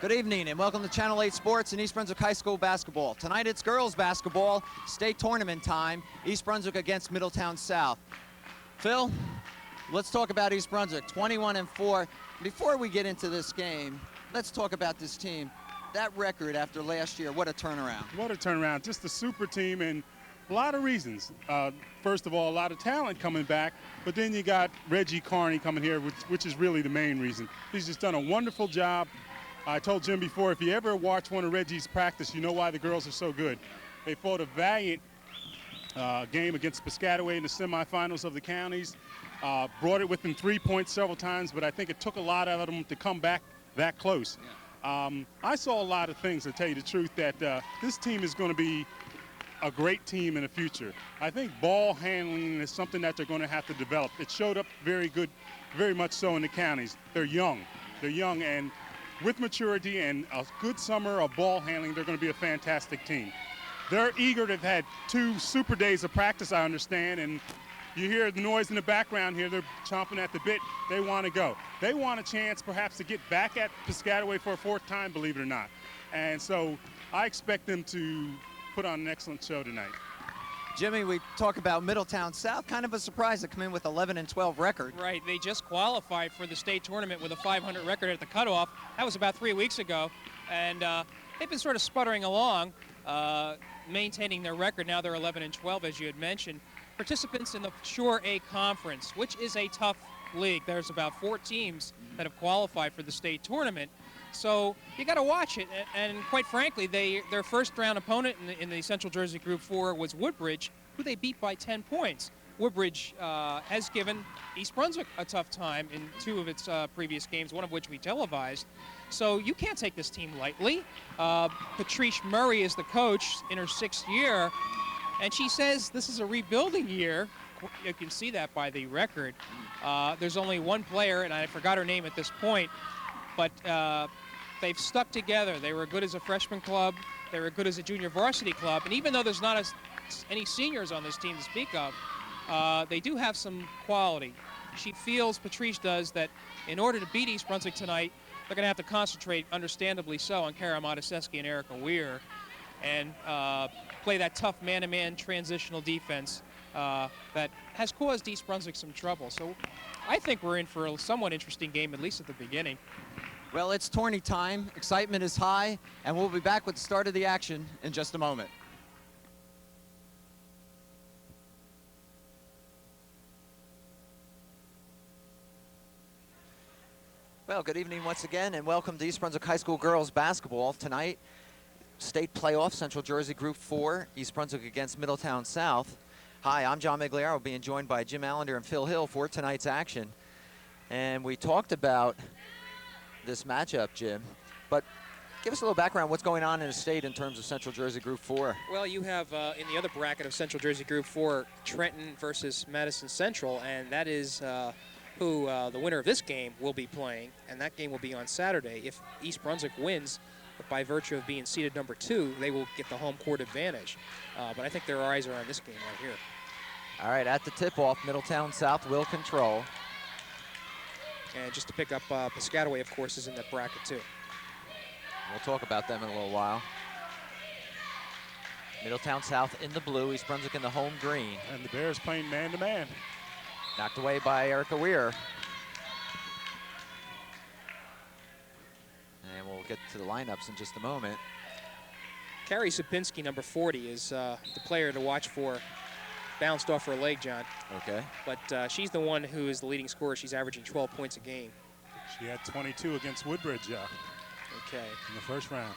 Good evening and welcome to Channel 8 Sports and East Brunswick High School basketball. Tonight it's girls basketball, state tournament time, East Brunswick against Middletown South. Phil, let's talk about East Brunswick, 21-4. Before we get into this game, let's talk about this team. That record after last year, what a turnaround. What a turnaround, just a super team and a lot of reasons. First of all, a lot of talent coming back, but then you got Reggie Carney coming here, which is really the main reason. He's just done a wonderful job. I told Jim before, if you ever watch one of Reggie's practice, you know why the girls are so good. They fought a valiant game against Piscataway in the semifinals of the counties, brought it within 3 points several times, but I think it took a lot out of them to come back that close. Yeah. I saw a lot of things, to tell you the truth, that this team is going to be a great team in the future. I think ball handling is something that they're going to have to develop. It showed up very good, very much so in the counties. They're young, and with maturity and a good summer of ball handling, they're going to be a fantastic team. They're eager to have had 2 super days of practice, I understand, and you hear the noise in the background here. They're chomping at the bit. They want to go. They want a chance perhaps to get back at Piscataway for a 4th time, believe it or not. And so I expect them to put on an excellent show tonight. Jimmy, we talk about Middletown South, kind of a surprise to come in with 11-12 record. Right, they just qualified for the state tournament with a 500 record at the cutoff. That was about 3 weeks ago, and they've been sort of sputtering along, maintaining their record. Now they're 11-12, as you had mentioned. Participants in the Shore A Conference, which is a tough league. There's about 4 teams that have qualified for the state tournament. So you got to watch it, and quite frankly, their first-round opponent in the Central Jersey Group 4 was Woodbridge, who they beat by 10 points. Woodbridge has given East Brunswick a tough time in 2 of its previous games, one of which we televised. So you can't take this team lightly. Patrice Murray is the coach in her 6th year, and she says this is a rebuilding year. You can see that by the record. There's only one player, and I forgot her name at this point, but they've stuck together. They were good as a freshman club. They were good as a junior varsity club. And even though there's not any seniors on this team to speak of, they do have some quality. She feels, Patrice does, that in order to beat East Brunswick tonight, they're going to have to concentrate, understandably so, on Kara Modaseski and Erica Weir and play that tough man-to-man transitional defense that has caused East Brunswick some trouble. So I think we're in for a somewhat interesting game, at least at the beginning. Well, it's tourney time. Excitement is high, and we'll be back with the start of the action in just a moment. Well, good evening once again, and welcome to East Brunswick High School girls basketball. Tonight, state playoff, Central Jersey Group 4, East Brunswick against Middletown South. Hi, I'm John Meggiolaro, being joined by Jim Allinder and Phil Hill for tonight's action. And we talked about this matchup, Jim, but give us a little background what's going on in the state in terms of Central Jersey Group 4. Well, you have in the other bracket of Central Jersey Group 4, Trenton versus Madison Central, and that is who the winner of this game will be playing, and that game will be on Saturday. If East Brunswick wins, by virtue of being seeded number 2, they will get the home court advantage. But I think their eyes are on this game right here. All right, at the tip-off, Middletown South will control. And just to pick up, Piscataway, of course, is in that bracket, too. We'll talk about them in a little while. Middletown South in the blue, East Brunswick in the home green. And the Bears playing man-to-man. Knocked away by Erica Weir. And we'll get to the lineups in just a moment. Carrie Sapinski, number 40, is the player to watch for. Bounced off her leg, John. Okay. But she's the one who is the leading scorer. She's averaging 12 points a game. She had 22 against Woodbridge okay. in the first round.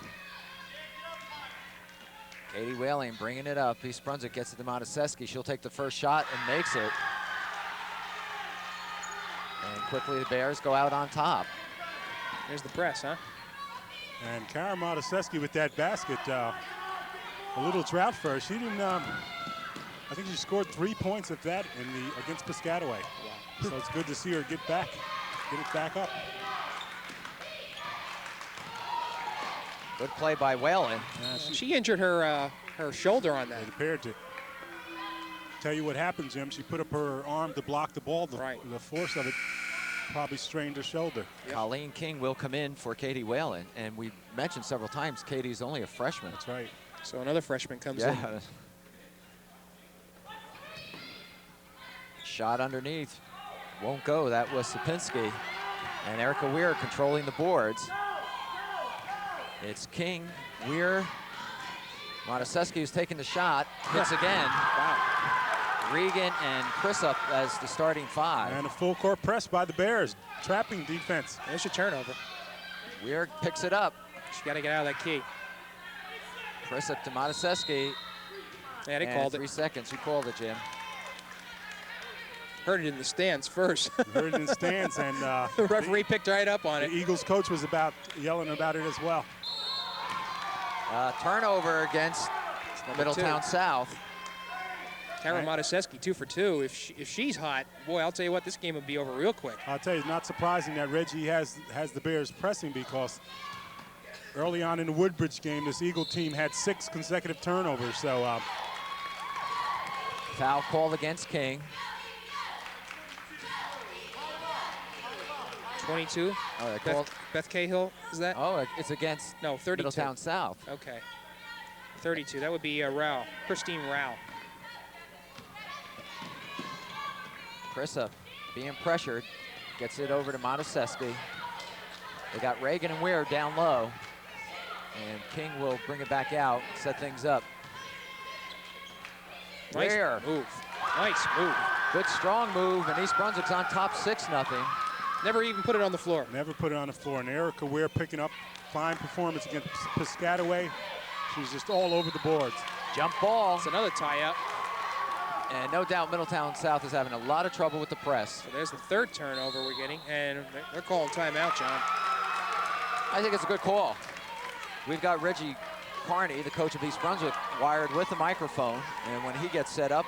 Katie Whaling bringing it up. East Brunswick gets it to Modaseski. She'll take the first shot and makes it. And quickly the Bears go out on top. There's the press, huh? And Kara Modaseski with that basket. A little drought for her. She didn't. I think she scored 3 points of that against Piscataway. Wow. So it's good to see her get it back up. Good play by Whalen. She injured her shoulder on that. It appeared to. Tell you what happened, Jim. She put up her arm to block the ball. The force of it Probably strained her shoulder. Yep. Colleen King will come in for Katie Whalen. And we mentioned several times Katie's only a freshman. That's right. So another freshman comes in. Shot underneath. Won't go. That was Sapinski. And Erica Weir controlling the boards. It's King, Weir. Mataseski is taking the shot. Hits again. Wow. Regan and Chris up as the starting 5. And a full court press by the Bears. Trapping defense. There's your turnover. Weir picks it up. She's got to get out of that key. Chris up to Mataseski. Yeah, they And called 3 it. seconds. Who called it, Jim? Heard it in the stands first. Heard it in the stands, and The referee picked right up on the it. Eagles coach was yelling about it as well. Turnover against number Middletown 2. South. Karen Mataseski, 2 for 2. If she's hot, boy, I'll tell you what, this game would be over real quick. I'll tell you, it's not surprising that Reggie has the Bears pressing, because early on in the Woodbridge game, this Eagle team had 6 consecutive turnovers. So Foul called against King. 22. Oh, they called. Beth Cahill, is that? Oh, it's against No, 32. Middletown South. Okay. 32. That would be Rao. Christine Rao. Chris up, being pressured, gets it over to Mataseski. They got Reagan and Weir down low. And King will bring it back out, set things up. Nice Weir. move. Nice move. Good strong move, and East Brunswick's on top 6-0. Never even put it on the floor. never put it on the floor. And Erica Weir picking up fine performance against Piscataway. She's just all over the boards. Jump ball. It's another tie-up. And no doubt Middletown South is having a lot of trouble with the press. So there's the 3rd turnover we're getting, and they're calling timeout, John. I think it's a good call. We've got Reggie Carney, the coach of East Brunswick, wired with the microphone. And when he gets set up,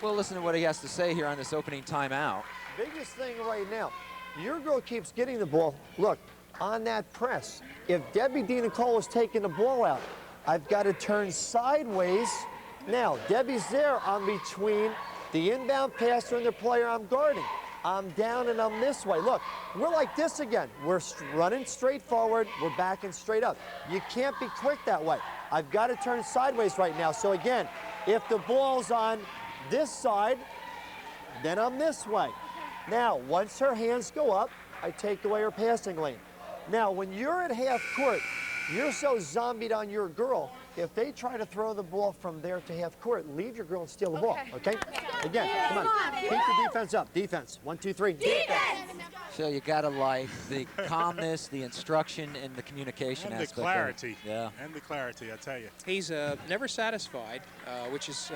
we'll listen to what he has to say here on this opening timeout. Biggest thing right now, your girl keeps getting the ball. Look, on that press, if Debbie Nicole is taking the ball out, I've got to turn sideways. Now, Debbie's there. I'm between the inbound passer and the player I'm guarding. I'm down and I'm this way. Look, we're like this again. We're running straight forward. We're backing straight up. You can't be quick that way. I've got to turn sideways right now. So again, if the ball's on this side, then I'm this way. Now, once her hands go up, I take away her passing lane. Now, when you're at half court, you're so zombied on your girl, if they try to throw the ball from there to half court, leave your girl and steal the ball, okay? Again, come on. Keep the defense up. Defense. 1, 2, 3. Defense! So you gotta like the calmness, the instruction, and the communication And the aspect. clarity. Yeah. And the clarity, I tell you. He's never satisfied, which is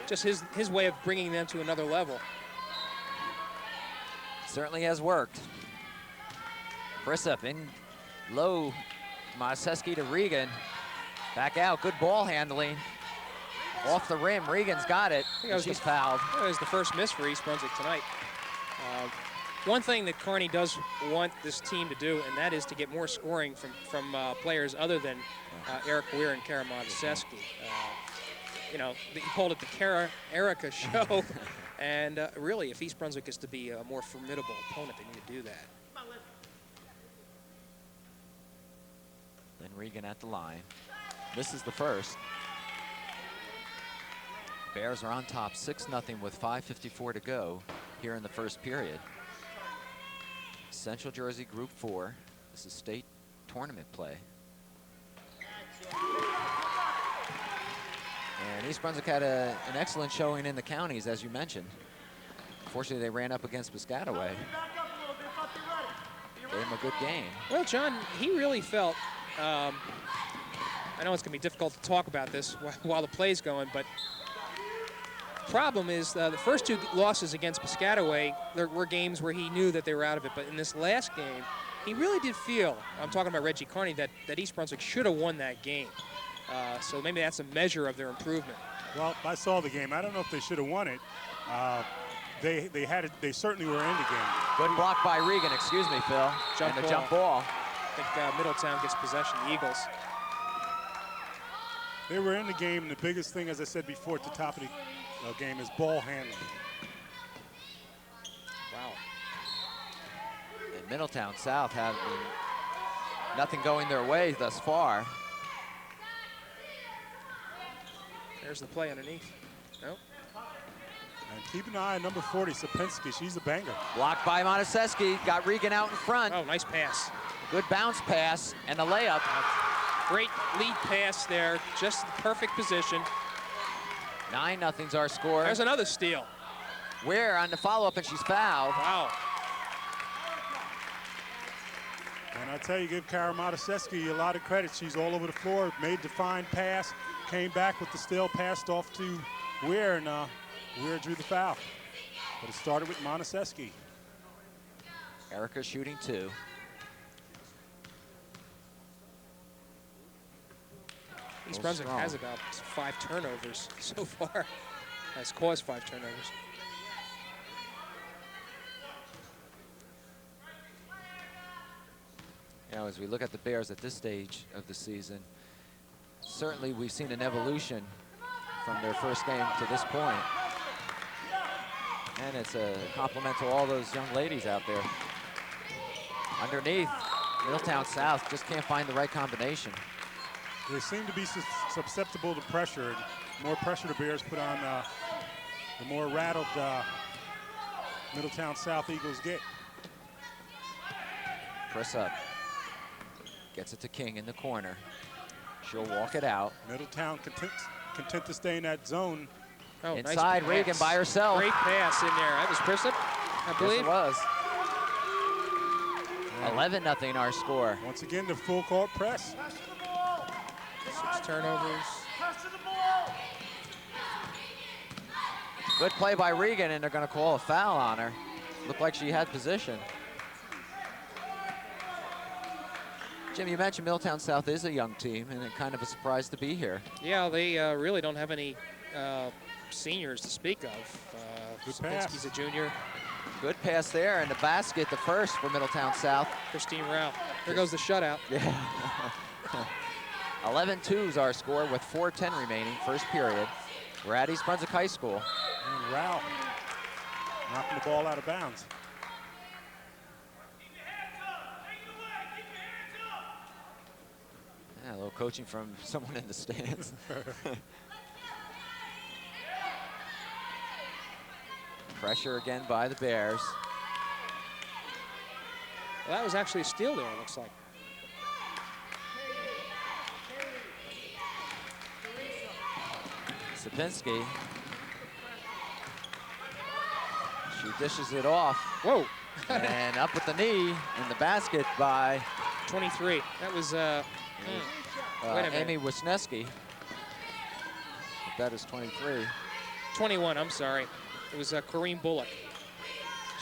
just his way of bringing them to another level. Certainly has worked. Brissup in low. Mataseski to Regan. Back out. Good ball handling. Off the rim. Regan's got it. I think that was She's the- fouled. That was the first miss for East Brunswick tonight. One thing that Kearney does want this team to do, and that is to get more scoring from players other than Eric Weir and Kara Mataseski. You know, he called it the Erica show. And really, if East Brunswick is to be a more formidable opponent, they need to do that. Then Regan at the line. This is the first. Bears are on top 6-0 with 5:54 to go here in the first period. Central Jersey Group 4. This is state tournament play. And East Brunswick had an excellent showing in the counties, as you mentioned. Unfortunately, they ran up against Piscataway. Gave them a good game. Well, John, he really felt, I know it's going to be difficult to talk about this while the play's going, but the problem is the first 2 losses against Piscataway, there were games where he knew that they were out of it, but in this last game, he really did feel, I'm talking about Reggie Kearney, that East Brunswick should have won that game. So maybe that's a measure of their improvement. Well, I saw the game. I don't know if they should have won it. They had it. They certainly were in the game. Good block by Regan, excuse me, Phil. Jump and the ball. jump ball. I think Middletown gets possession, the Eagles. They were in the game, and the biggest thing, as I said before, at the top of the game is ball handling. Wow. Middletown South have nothing going their way thus far. There's the play underneath. Nope. And keep an eye on number 40, Sapinski. She's a banger. Blocked by Monaseski, got Regan out in front. Oh, nice pass. Good bounce pass and a layup. Great lead pass there, just the perfect position. 9-0's our score. There's another steal. Ware on the follow-up, and she's fouled. Wow. And I tell you, give Kara Monaseski a lot of credit. She's all over the floor, made the fine pass, came back with the steal, passed off to Ware, and Ware drew the foul. But it started with Monaseski. Erica shooting 2. East Brunswick has about 5 turnovers so far. Has caused 5 turnovers. Now, as we look at the Bears at this stage of the season, certainly we've seen an evolution from their first game to this point. And it's a compliment to all those young ladies out there. Underneath, Middletown South just can't find the right combination. They seem to be susceptible to pressure. The more pressure the Bears put on, the more rattled Middletown South Eagles get. Press up. Gets it to King in the corner. She'll walk it out. Middletown content to stay in that zone. Oh, inside, nice Regan by herself. Great pass in there. That was Prissip, I believe. Yes, it was. 11-0 our score. Once again, the full court press. 6 turnovers. Good play by Regan, and they're going to call a foul on her. Looked like she had position. Jim, you mentioned Middletown South is a young team, and it's kind of a surprise to be here. Yeah, they really don't have any seniors to speak of. Sapinski's a junior. Good pass there, and the basket, the first for Middletown South. Christine Rao. There goes the shutout. Yeah. 11-2's our score with 4:10 remaining, first period. We're at East Brunswick High School. And Rao knocking the ball out of bounds. Yeah, a little coaching from someone in the stands. Pressure again by the Bears. Well, that was actually a steal there, it looks like. Sapinski. She dishes it off. Whoa. And up with the knee in the basket by 23. That was wait a minute. Amy Wisniewski. That is 23. 21, I'm sorry. It was Kareem Bullock.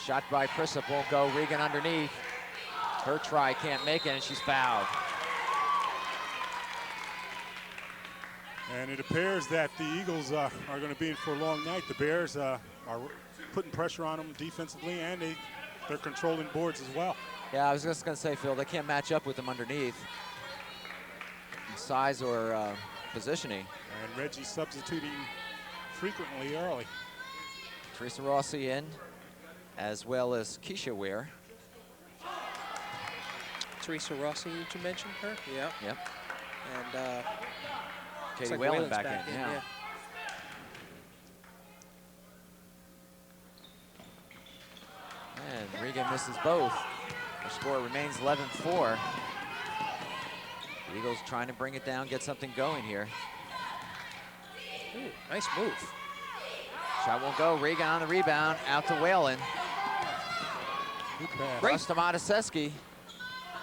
Shot by Prissip, won't go. Regan underneath. Her try can't make it, and she's fouled. And it appears that the Eagles are going to be in for a long night. The Bears are putting pressure on them defensively, and they're controlling boards as well. Yeah, I was just going to say, Phil, they can't match up with them underneath. Size or positioning. And Reggie substituting frequently early. Teresa Rossi in, as well as Keisha Ware. Teresa Rossi, did you mention her? Yeah. Yep. And Katie like Whalen Whalen's back back in, yeah. And Regan misses both. Her score remains 11-4. The Eagles trying to bring it down, get something going here. Ooh, nice move. Shot won't go. Regan on the rebound, out to Whalen. Good pass. Cross to Monaseski.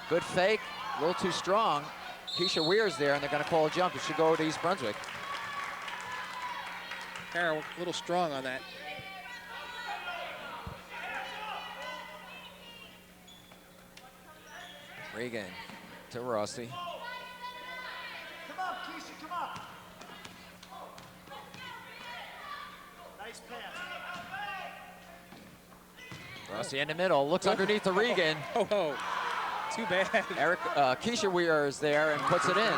Good fake, a little too strong. Keisha Weir's there, and they're going to call a jump. It should go to East Brunswick. Carol, a little strong on that. Regan to Rossi. Come up, Keisha, come up. Nice pass. Rossi in the middle, looks underneath to Regan. Oh, oh. Too bad. Keisha Weir is there and puts it in.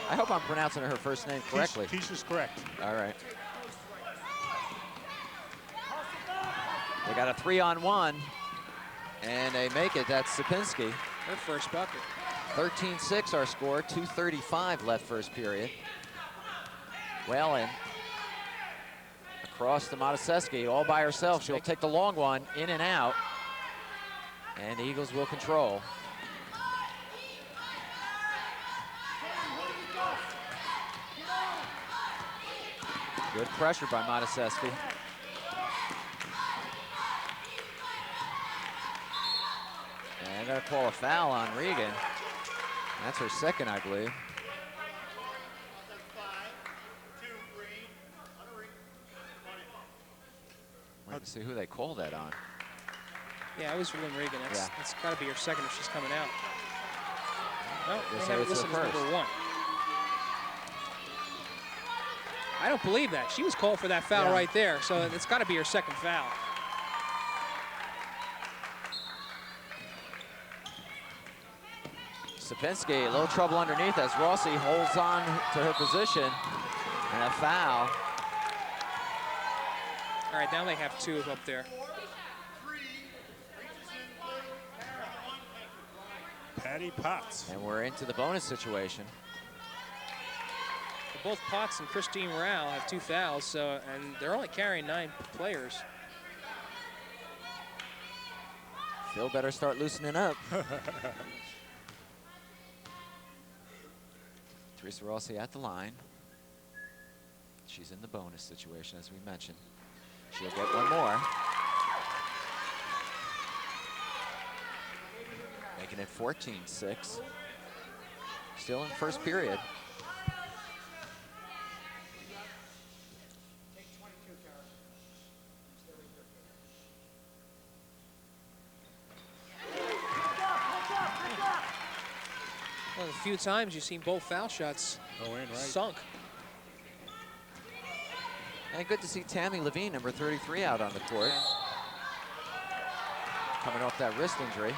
I hope I'm pronouncing her first name correctly. Keisha's correct. All right. They got a 3-on-1, and they make it. That's Sapinski. Her first bucket. 13-6 our score, 2:35 left first period. Whalen across to Mataseski, all by herself. She'll take the long one, in and out. And the Eagles will control. Good pressure by Mataseski. And they're gonna call a foul on Regan. That's her second, I believe. Wait to see who they called that on. Yeah, I was feeling Regan. That's got to be her second if she's coming out. No, They they say have it it's listed her as first. number 1. I don't believe that. She was called for that foul right there, so it's got to be her second foul. Sapinski, a little trouble underneath as Rossi holds on to her position. And a foul. All right, now they have 2 up there. Patty Potts. And we're into the bonus situation. Both Potts and Christine Rao have 2 fouls, and they're only carrying 9 players. Phil better start loosening up. Teresa Rossi at the line. She's in the bonus situation, as we mentioned. She'll get one more. Making it 14-6. Still in first period. One of the few times you've seen both foul shots sunk. And good to see Tammy Levine, number 33, out on the court. Coming off that wrist injury.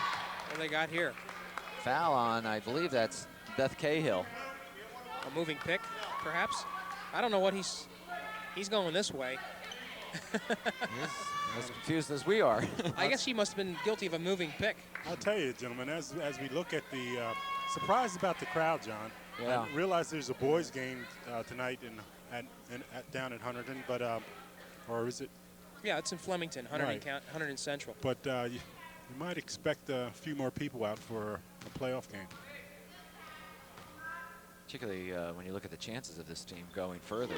What they got here? Foul on, I believe that's Beth Cahill. A moving pick, perhaps? I don't know what he's going this way. He's as confused as we are. I guess she must have been guilty of a moving pick. I'll tell you, gentlemen, as we look at the surprised about the crowd, John. Yeah. I realize there's a boys game tonight down at Hunterdon, but or is it? Yeah, it's in Flemington, Hunterdon Central. But you might expect a few more people out for a playoff game. Particularly when you look at the chances of this team going further.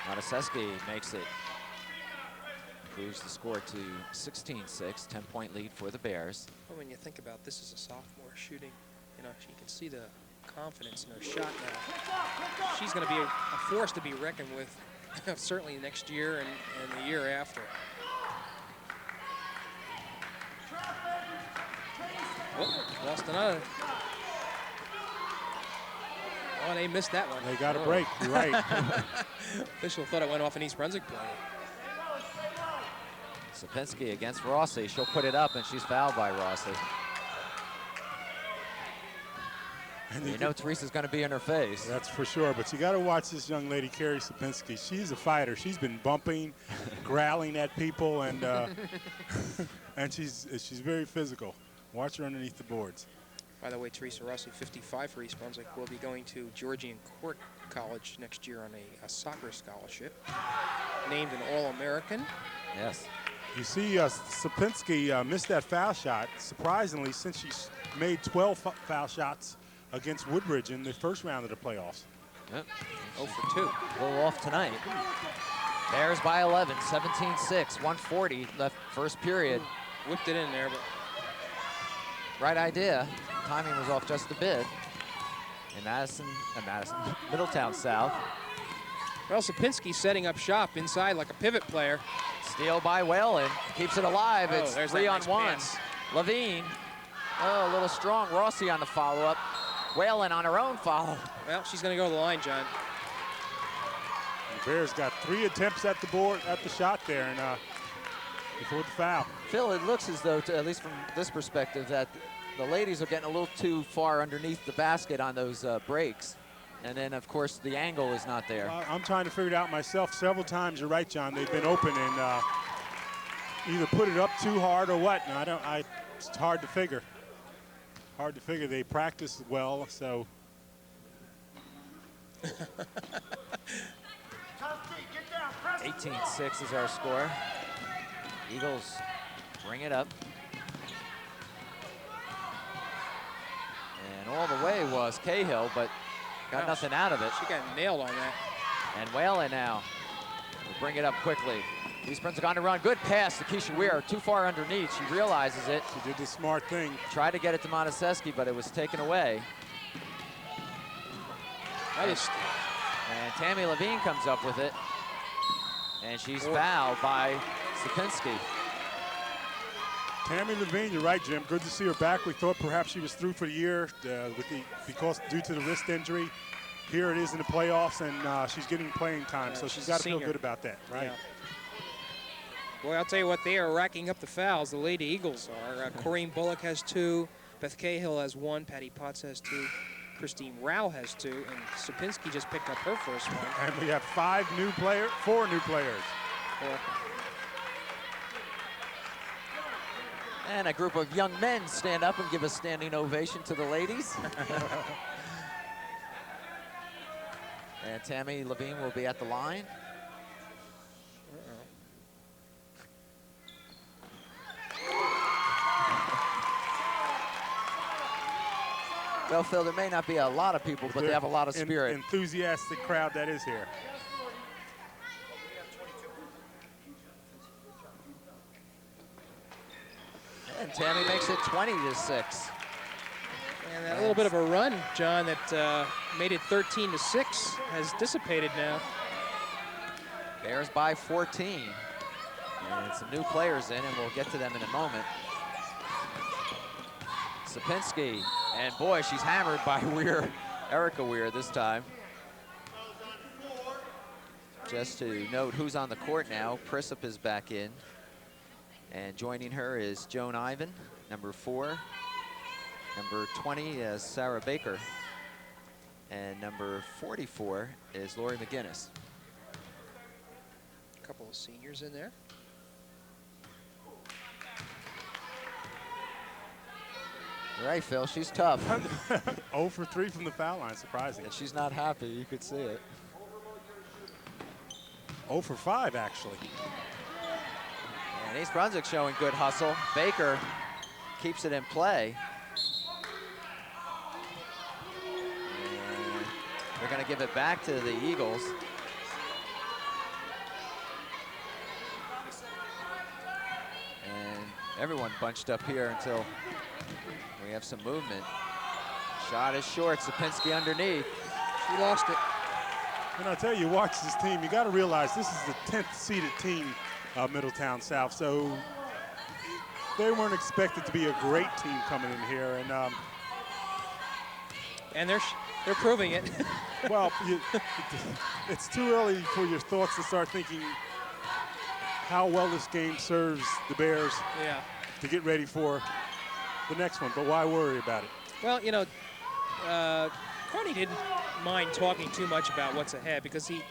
Mataseski makes it, improves the score to 16-6, 10-point lead for the Bears. Well, when you think about this as a sophomore shooting, you know, you can see the confidence in her shot now. She's going to be a force to be reckoned with, certainly next year and the year after. Oh, lost another. Oh, they missed that one. They got a break, you're right. Official thought it went off an East Brunswick player. Sapinski against Rossi. She'll put it up, and she's fouled by Rossi. And you know Teresa's going to be in her face. That's for sure, but you got to watch this young lady, Carrie Sapinski. She's a fighter. She's been bumping, growling at people, and and she's very physical. Watch her underneath the boards. By the way, Teresa Rossi, 55 for East Brunswick, will be going to Georgian Court College next year on a soccer scholarship. Named an All-American. Yes. You see, Sapinski missed that foul shot. Surprisingly, since she's made 12 foul shots against Woodbridge in the first round of the playoffs. Yep. 0 for 2. A little off tonight. Bears by 11, 17-6, 140 left first period. Whipped it in there, but right idea. Timing was off just a bit. And Middletown South. well, Sapinski setting up shop inside like a pivot player. Steal by Whalen, keeps it alive. Oh, It's there's 3-on-1. that nice pass. Levine, oh, a little strong. Rossi on the follow-up. Whalen on her own follow. Well, she's going to go to the line, John. The Bears got 3 attempts at the shot there, and before the foul. Phil, it looks as though, at least from this perspective, that the ladies are getting a little too far underneath the basket on those breaks. And then, of course, the angle is not there. I'm trying to figure it out myself several times. You're right, John. They've been open, and either put it up too hard or what. And it's hard to figure. Hard to figure. They practice well, so. 18-6 is our score. Eagles bring it up. And all the way was Cahill, but got nothing out of it. She got nailed on that. And Whalen now will bring it up quickly. East Brunswick on the run. Good pass to Keisha Weir. Too far underneath. She realizes it. She did the smart thing. Tried to get it to Monteseschi, but it was taken away. And Tammy Levine comes up with it. And she's fouled by Sapinski. Tammy Levine, you're right, Jim. Good to see her back. We thought perhaps she was through for the year because due to the wrist injury. Here it is in the playoffs, and she's getting playing time, so she's got to feel good about that, right? Yeah. Boy, I'll tell you what, they are racking up the fouls. The Lady Eagles are. Corrine Bullock has 2, Beth Cahill has 1, Patty Potts has 2, Christine Rao has 2, and Sapinski just picked up her first one. And we have 4 new players. And a group of young men stand up and give a standing ovation to the ladies. And Tammy Levine will be at the line. Well, Phil, there may not be a lot of people, but they have a lot of spirit. Enthusiastic crowd that is here. And Tammy makes it 20-6. And that little bit of a run, John, that made it 13-6 has dissipated now. Bears by 14. And some new players in, and we'll get to them in a moment. Sapinski, and boy, she's hammered by Weir, Erica Weir this time. Just to note who's on the court now, Prisup is back in. And joining her is Joan Ivan, number 4. Number 20 is Sarah Baker. And number 44 is Lori McGinnis. A couple of seniors in there. You're right, Phil, she's tough. 0 for 3 from the foul line, surprising. And she's not happy, you could see it. 0 for 5, actually. And East Brunswick showing good hustle. Baker keeps it in play. And they're going to give it back to the Eagles. And everyone bunched up here until we have some movement. Shot is short, Sapinski underneath. She lost it. And I'll tell you, watch this team. You got to realize this is the 10th seeded team, Middletown South. So they weren't expected to be a great team coming in here. And they're proving it. Well, it's too early for your thoughts to start thinking how well this game serves the Bears to get ready for the next one. But why worry about it? Well, you know, Carney didn't mind talking too much about what's ahead because he.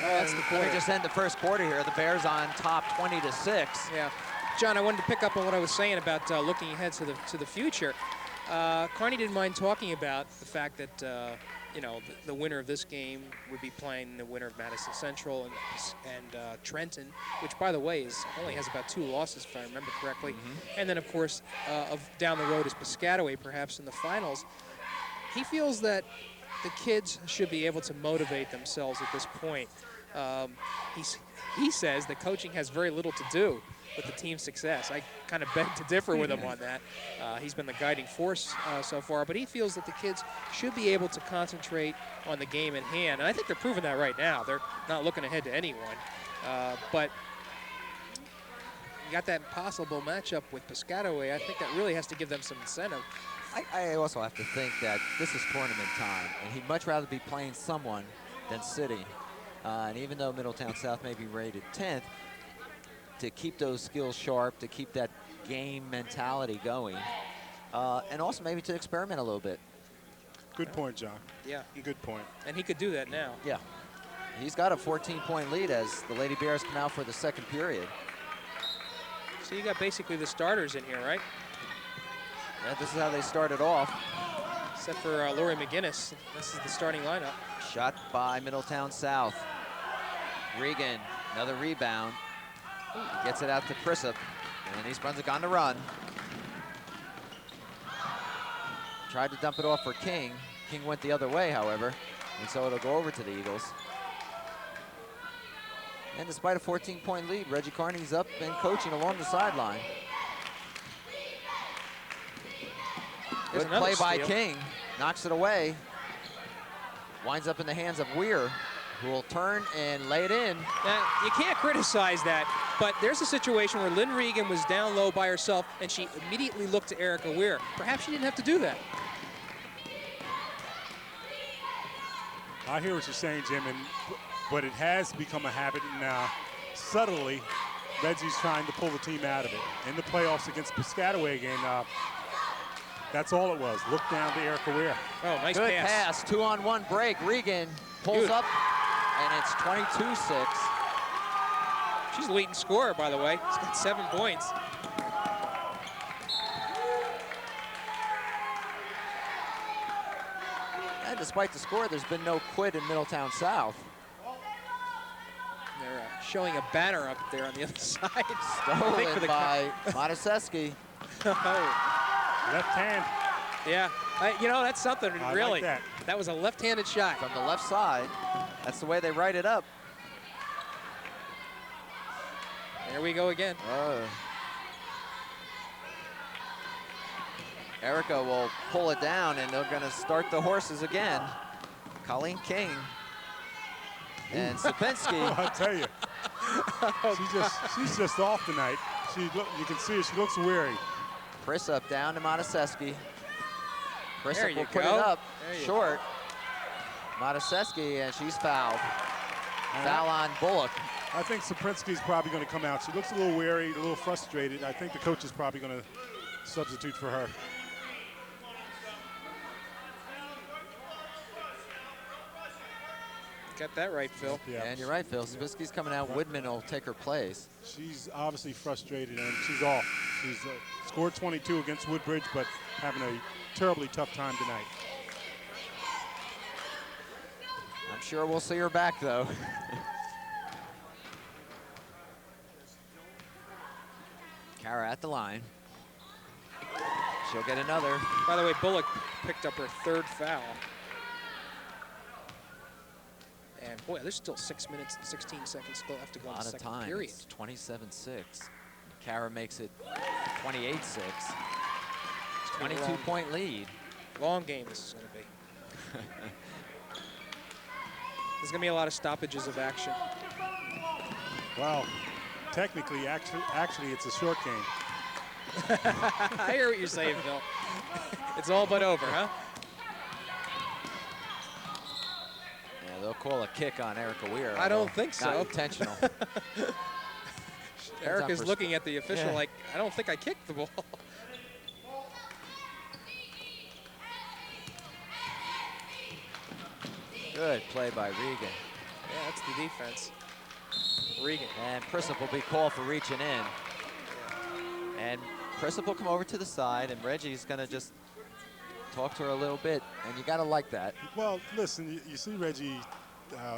That's the Let quarter. me just end the first quarter here. The Bears on top 20-6. Yeah, John, I wanted to pick up on what I was saying about looking ahead to the future. Carney didn't mind talking about the fact that you know, the winner of this game would be playing the winner of Madison Central and Trenton, which, by the way, only has about 2 losses, if I remember correctly. And then, of course, down the road is Piscataway, perhaps in the finals. He feels that the kids should be able to motivate themselves at this point. He says that coaching has very little to do with the team's success. I kind of beg to differ with him on that. He's been the guiding force so far, but he feels that the kids should be able to concentrate on the game at hand. And I think they're proving that right now. They're not looking ahead to anyone. But you got that possible matchup with Piscataway. I think that really has to give them some incentive. I also have to think that this is tournament time, and he'd much rather be playing someone than City. And even though Middletown South may be rated 10th, to keep those skills sharp, to keep that game mentality going, and also maybe to experiment a little bit. Good point, John. Yeah. Good point. And he could do that now. Yeah. He's got a 14-point lead as the Lady Bears come out for the second period. So you got basically the starters in here, right? Yeah, this is how they started off. Except for Lori McGinnis. This is the starting lineup. Shot by Middletown South. Regan, another rebound. He gets it out to Prisup, and East Brunswick on the run. Tried to dump it off for King. King went the other way, however, and so it'll go over to the Eagles. And despite a 14-point lead, Reggie Carney's up and coaching along the sideline. Good play by King. Knocks it away. Winds up in the hands of Weir, who will turn and lay it in. Now, you can't criticize that, but there's a situation where Lynn Regan was down low by herself, and she immediately looked to Erica Weir. Perhaps she didn't have to do that. I hear what you're saying, Jim, but it has become a habit, and subtly, Reggie's trying to pull the team out of it. In the playoffs against Piscataway again, that's all it was. Look down to Erica Weir. Oh, nice Good pass. pass, 2-on-1 break. Regan pulls up, and it's 22-6. She's the leading scorer, by the way. She's got 7 points. And despite the score, there's been no quit in Middletown South. They're showing a banner up there on the other side. Stolen by Mataseski. Left hand. Yeah, you know, that's something, I really. like that. That was a left-handed shot. From the left side. That's the way they write it up. There we go again. Erica will pull it down, and they're going to start the horses again. Colleen King and Sapinski. I'll tell you, she's just off tonight. You can see her, she looks weary. Prisup down to Mataseski. There Prisup you will put it go. up There you short. Mataseski, and she's fouled. Foul on Bullock. I think Sapinski's probably going to come out. She looks a little weary, a little frustrated. I think the coach is probably going to substitute for her. Got that right, Phil. Yeah. And you're right, Phil. Sapinski's coming out. Woodman will take her place. She's obviously frustrated, and she's off. She's scored 22 against Woodbridge, but having a terribly tough time tonight. I'm sure we'll see her back, though. Kara at the line. She'll get another. By the way, Bullock picked up her 3rd foul. And boy, there's still 6 minutes and 16 seconds still left to go in the second period. It's 27-6. Kara makes it 28-6. 22-point lead. Long game this is going to be. There's going to be a lot of stoppages of action. Well, technically, actually, it's a short game. I hear what you're saying, Phil. It's all but over, huh? Yeah, they'll call a kick on Erica Weir. I don't think so. Not intentional. Erica's looking at the official like, I don't think I kicked the ball. Good play by Regan. Yeah, that's the defense. Regan. And Prisup will be called for reaching in. And Prisup will come over to the side, and Reggie's going to just talk to her a little bit, and you got to like that. Well, listen, you see Reggie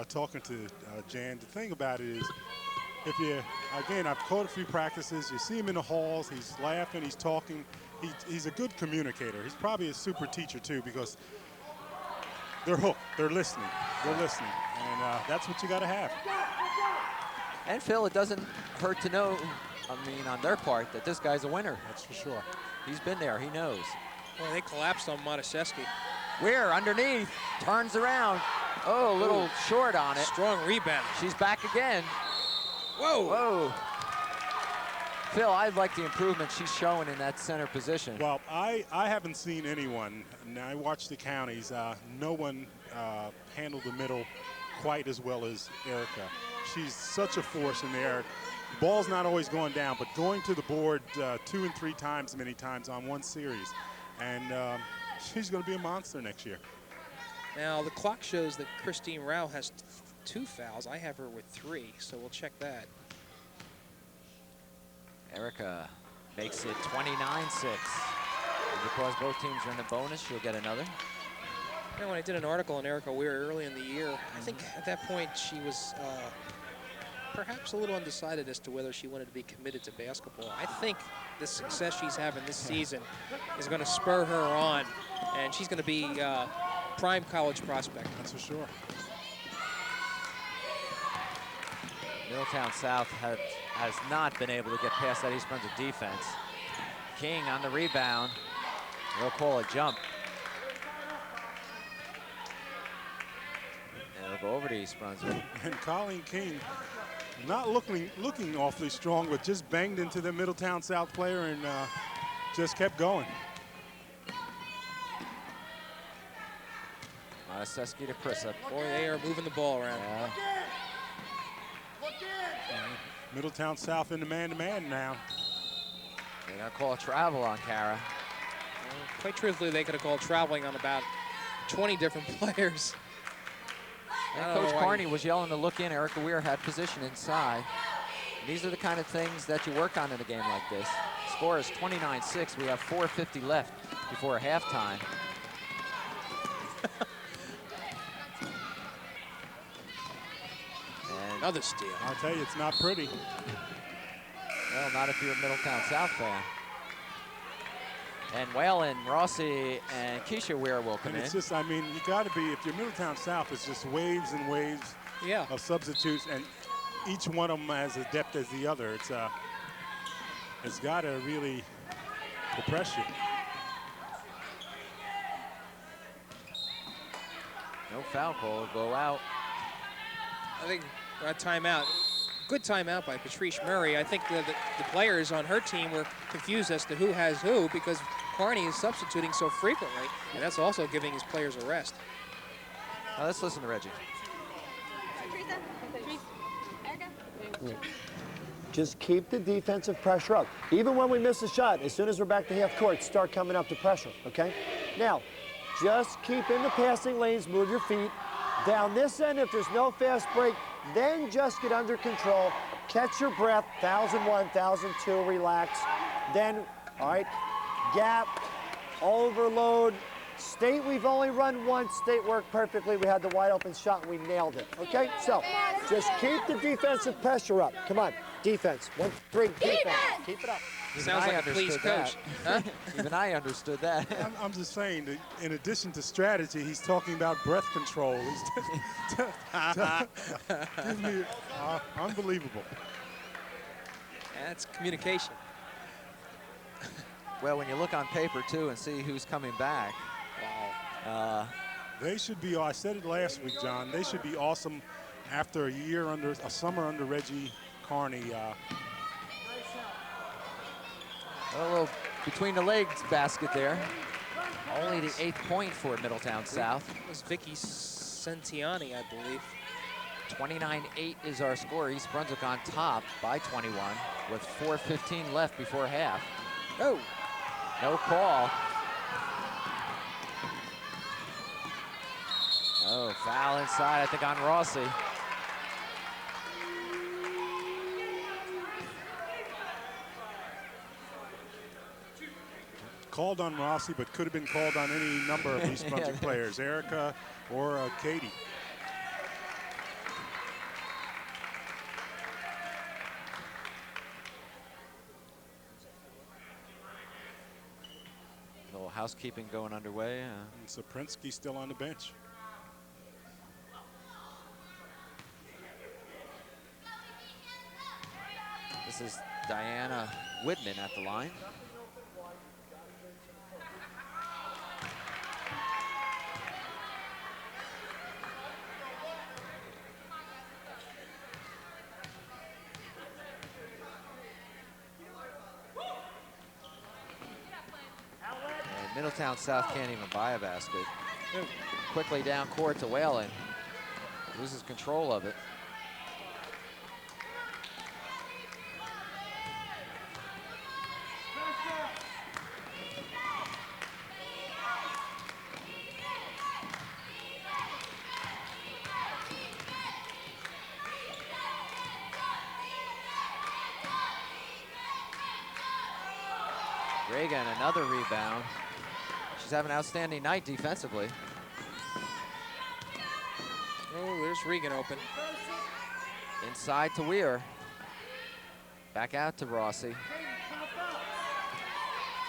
talking to Jan. The thing about it is, if you, again, I've caught a few practices. You see him in the halls. He's laughing. He's talking. He's a good communicator. He's probably a super teacher, too, because they're hooked. They're listening. They're listening. And that's what you got to have. And, Phil, it doesn't hurt to know, on their part, that this guy's a winner. That's for sure. He's been there. He knows. Well, they collapsed on Mataseski. Weir underneath. Turns around. Oh, a little short on it. Strong rebound. She's back again. Whoa. Whoa. Phil, I like the improvement she's showing in that center position. Well, I haven't seen anyone, and I watched the counties, no one handled the middle quite as well as Erica. She's such a force in the air. Ball's not always going down, but going to the board 2 and 3 times many times on one series. And she's going to be a monster next year. Now, the clock shows that Christine Rao has 2 fouls. I have her with 3, so we'll check that. Erica makes it 29-6. And because both teams are in the bonus, she'll get another. You know, when I did an article on Erica Weir early in the year, I think at that point she was perhaps a little undecided as to whether she wanted to be committed to basketball. I think the success she's having this season is going to spur her on, and she's going to be prime college prospect. That's for sure. Middletown South has not been able to get past that East Brunswick defense. King on the rebound. They'll call a jump. And it'll go over to East Brunswick. And Colleen King not looking awfully strong, but just banged into the Middletown South player and just kept going. Seski to Chrissa. Boy, they are moving the ball around. Yeah. Middletown South in the man-to-man now. They're going to call a travel on Kara. Quite truthfully, they could have called traveling on about 20 different players. And Coach Carney was yelling to look in. Erica Weir had position inside. These are the kind of things that you work on in a game like this. Score is 29-6. We have 4:50 left before halftime. Another steal. I'll tell you, it's not pretty. Well, not if you're a Middletown South fan. And Whalen, Rossi, and Keisha Weir will come And in. it's just, I mean, you got to be, if you're Middletown South, it's just waves and waves of substitutes, and each one of them as adept as the other. It's got to really depress you. No foul call, will go out. I think a timeout. Good timeout by Patrice Murray. I think the players on her team were confused as to who has who because Carney is substituting so frequently, and that's also giving his players a rest. Now let's listen to Reggie. Just keep the defensive pressure up. Even when we miss a shot, as soon as we're back to half court, start coming up to pressure, okay? Now, just keep in the passing lanes, move your feet. Down this end, if there's no fast break, then just get under control. Catch your breath, 1,001, 1,002, relax. Then, all right, gap, overload. State, we've only run once. State worked perfectly. We had the wide open shot and we nailed it, okay? So, just keep the defensive pressure up. Come on, defense, 1, 3, defense. Keep it up. Sounds like a police coach. Huh? Even I understood that. I'm just saying that in addition to strategy, he's talking about breath control. Give me, unbelievable. That's communication. Well, when you look on paper, too, and see who's coming back. Wow. They should be, I said it last week, John, they should be awesome after a summer under Reggie Carney. A little between the legs basket there. Only the 8th point for Middletown South. It was Vicky Sentiani, I believe. 29-8 is our score. East Brunswick on top by 21 with 4:15 left before half. Oh, no call. Oh, foul inside, I think, on Rossi. Called on Rossi, but could have been called on any number of East Brunswick players, Erica or Katie. A little housekeeping going underway. And Saprinsky still on the bench. This is Diana Whitman at the line. Middletown South can't even buy a basket. Quickly down court to Whalen. Loses control of it. Reagan, another rebound. She's having an outstanding night defensively. Oh, there's Regan open. Inside to Weir. Back out to Rossi.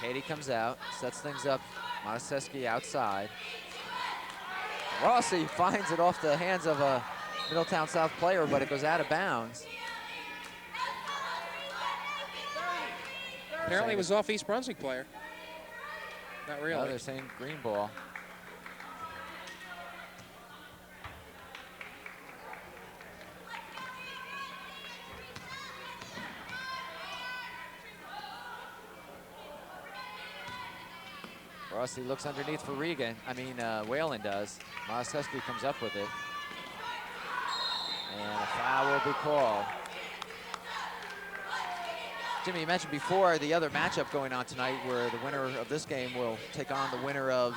Katie comes out, sets things up. Monaseski outside. Rossi finds it off the hands of a Middletown South player, but it goes out of bounds. Apparently it was off East Brunswick player. Not really. No, they're saying green ball. Rossi looks underneath for Regan. Whalen does. Monaseski comes up with it. And a foul will be called. Jimmy, you mentioned before the other matchup going on tonight where the winner of this game will take on the winner of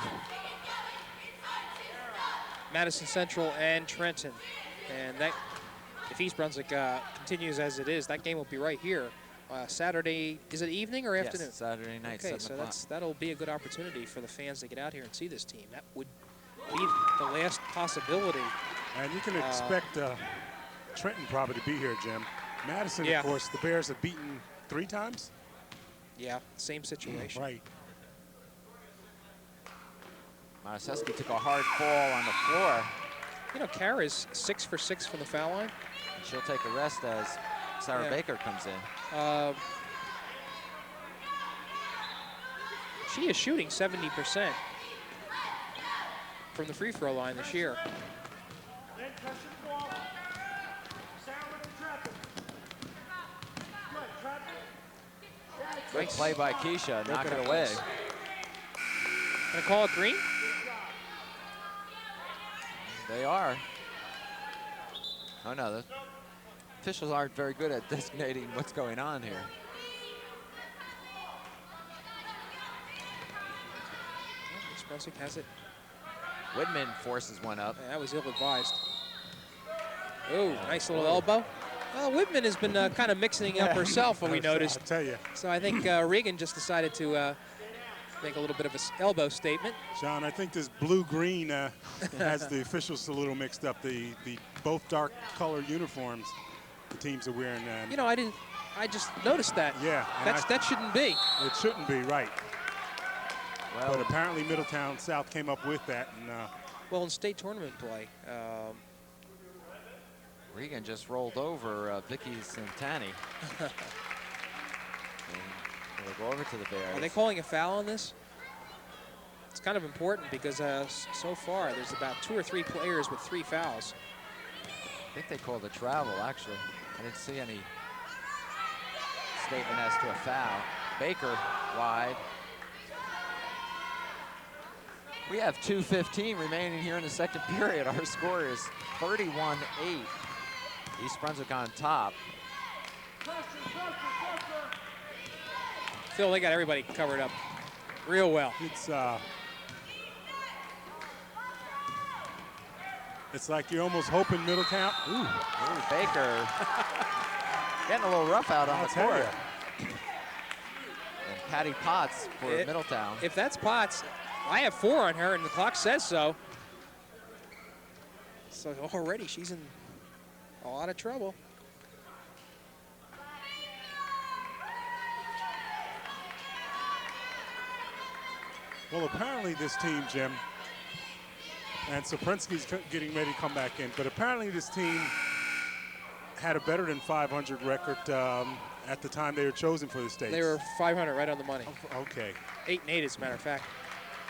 Madison Central and Trenton. And that, if East Brunswick continues as it is, that game will be right here. Saturday, is it evening or afternoon? Yes, Saturday night, okay, 7 so o'clock. that'll be a good opportunity for the fans to get out here and see this team. That would be the last possibility. And you can expect Trenton probably to be here, Jim. Madison, Yeah. of course, the Bears have beaten 3 times. Yeah, same situation. Right. Monaseski took a hard fall on the floor. You know, Kara's 6 for 6 from the foul line. And she'll take a rest as Sarah Yeah. Baker comes in. She is shooting 70% from the free throw line this year. Good play by Keisha, knock Good it away. offense. Gonna call it green? They are. Oh no, the officials aren't very good at designating what's going on here. East Brunswick has it. Whitman forces one up. Yeah, that was ill-advised. Oh, nice little elbow. Well, Whitman has been kind of mixing up herself, we noticed. I'll tell you. So I think Regan just decided to make a little bit of an elbow statement. John, I think this blue-green has the officials a little mixed up. The both dark color uniforms the teams are wearing. You know, I just noticed that. Yeah. and That shouldn't be. It shouldn't be, right. Well, But apparently Middletown South came up with that. And Well, in state tournament play, Regan just rolled over Vicky Santani. And we'll go over to the Bears. are they calling a foul on this? It's kind of important because so far there's about 2 or 3 players with 3 fouls. I think they called a travel, actually. I didn't see any statement as to a foul. Baker wide. We have 2:15 remaining here in the second period. Our score is 31-8. East Brunswick on top. Phil, they got everybody covered up real well. it's like you're almost hoping Middletown. Ooh, Baker getting a little rough out on I'll the tell court. ya. And Patty Potts for Middletown. If that's Potts, I have 4 on her, and the clock says so. So already she's in a lot of trouble. Well, apparently this team, Jim, and Soprinsky's getting ready to come back in, but apparently this team had a better than 500 record at the time they were chosen for the States. They were 500 right on the money. Okay. 8-8 as a matter of fact.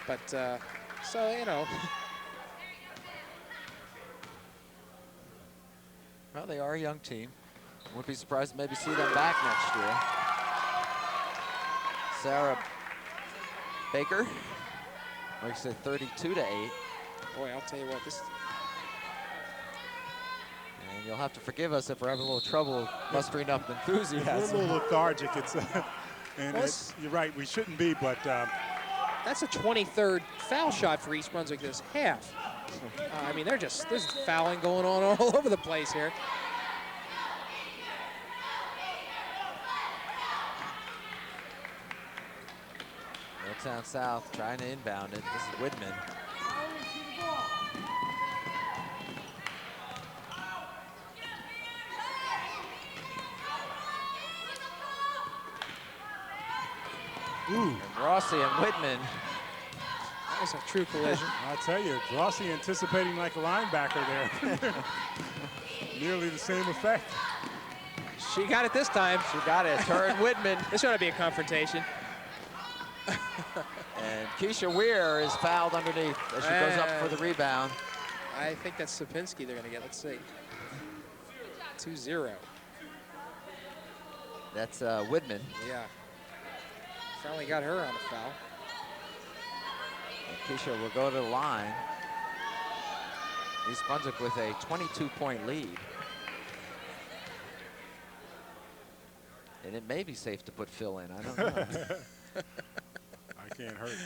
But, so, you know. Well, they are a young team. Wouldn't be surprised to maybe see them back next year. Sarah Baker makes it 32-8. Boy, I'll tell you what, this. And you'll have to forgive us if we're having a little trouble mustering up We're a enthusiasm. little lethargic. It's, and Well, you're right, we shouldn't be, but That's a 23rd foul shot for East Brunswick this half. I mean, there's fouling going on all over the place here. Middletown South trying to inbound it. This is Widman. Ooh. And Rossi and Widman. That was a true collision. I'll tell you, Rossi anticipating like a linebacker there. Nearly the same effect. She got it this time. She got it. Her and Widman. This ought to be a confrontation. And Keisha Weir is fouled underneath as she goes up for the rebound. I think that's Sapinski they're going to get. Let's see. 2-0. That's Widman. Yeah. Finally got her on a foul. And Keisha will go to the line. East Brunswick with a 22-point lead. And it may be safe to put Phil in. I don't know. I can't hurt.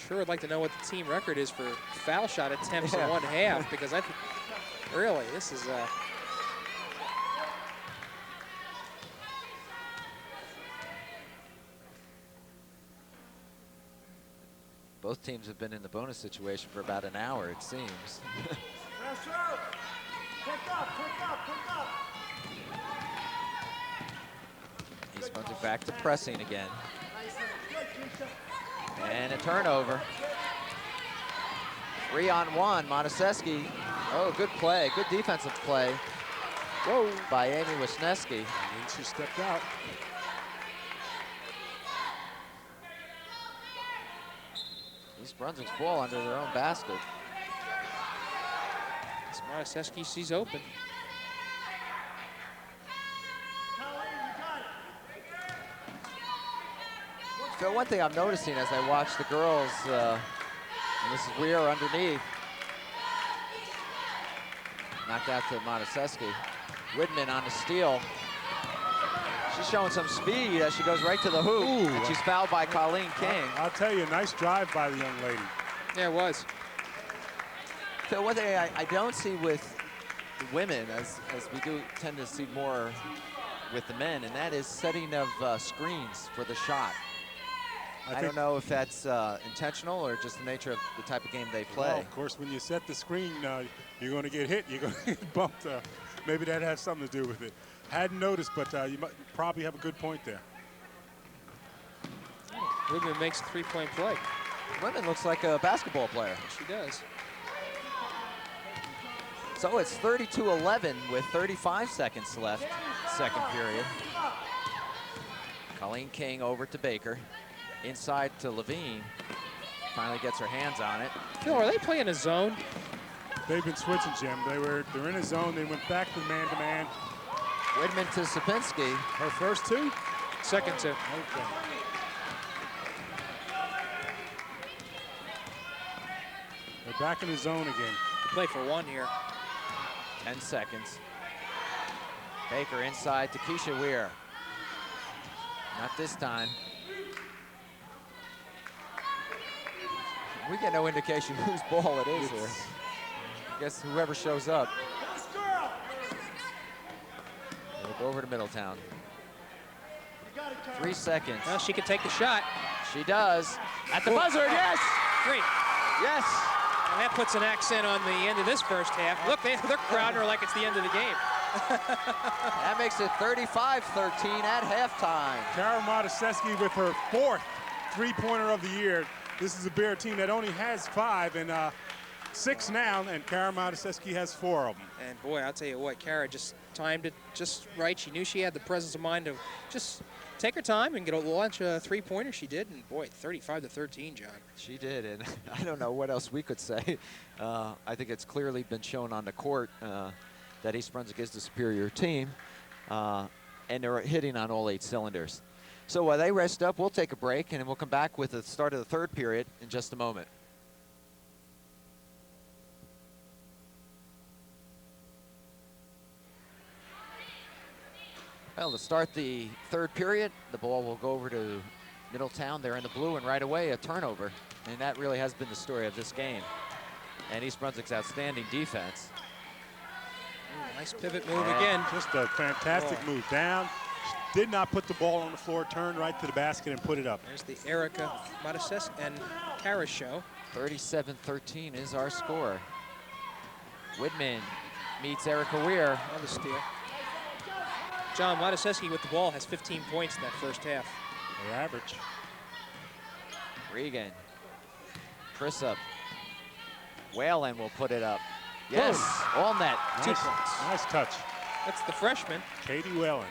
Sure would like to know what the team record is for foul shot attempts in one half, because I think, really, this is Both teams have been in the bonus situation for about an hour, it seems. East Brunswick back to pressing again. And a turnover. 3-on-1, Montesesky. Oh, good play, good defensive play. Whoa, by Amy Wisniewski. And she stepped out. East Brunswick's ball under their own basket. Montesesky, she's open. So one thing I'm noticing as I watch the girls, and this is Weir underneath. Knocked out to Montesesky. Widman on the steal. She's showing some speed as she goes right to the hoop. Ooh. And she's fouled by Colleen King. I'll tell you, nice drive by the young lady. Yeah, it was. So one thing I don't see with the women, as we do tend to see more with the men, and that is setting of screens for the shot. I don't know if that's intentional or just the nature of the type of game they play. Well, of course, when you set the screen, you're going to get hit. You're going to get bumped. Maybe that has something to do with it. Hadn't noticed, but you might probably have a good point there. Widman makes a three-point play. Widman looks like a basketball player. She does. So it's 32-11 with 35 seconds left, second period. Colleen King over to Baker. Inside to Levine. Finally gets her hands on it. Phil, are they playing a zone? They've been switching, Jim. They're in a zone. They went back to man-to-man. Widman to Sapinski. Her first two? Second two. Okay. They're back in the zone again. Play for one here. 10 seconds. Baker inside to Keisha Weir. Not this time. We get no indication whose ball it is here. I guess whoever shows up. We'll go over to Middletown. 3 seconds. Well, she can take the shot. She does. At the buzzer, yes! Great. Yes! And that puts an accent on the end of this first half. Look, they're crowding her like it's the end of the game. That makes it 35-13 at halftime. Kara Montesesky with her fourth three-pointer of the year. This is a Bear team that only has 5 and 6 now, and Kara Montesesky has 4 of them. And boy, I'll tell you what, Kara just timed it just right. She knew she had the presence of mind to just take her time and get a launch a three-pointer. She did, and boy, 35-13, John. She did, and I don't know what else we could say. I think it's clearly been shown on the court that East Brunswick is the superior team, and they're hitting on all 8 cylinders. So while they rest up, we'll take a break, and then we'll come back with the start of the third period in just a moment. Well, to start the third period, the ball will go over to Middletown. They're in the blue, and right away a turnover. And that really has been the story of this game. And East Brunswick's outstanding defense. Nice pivot move Yeah. again. Just a fantastic Oh. move down. Did not put the ball on the floor, turned right to the basket and put it up. There's the Erica Mataseski and Karas show. 37-13 is our score. Whitman meets Erica Weir. Another steal. John Mataseski with the ball has 15 points in that first half. Their average. Regan. Chrisup. Whalen will put it up. Yes, all net. 2 Nice, points. nice touch. That's the freshman. Katie Whalen.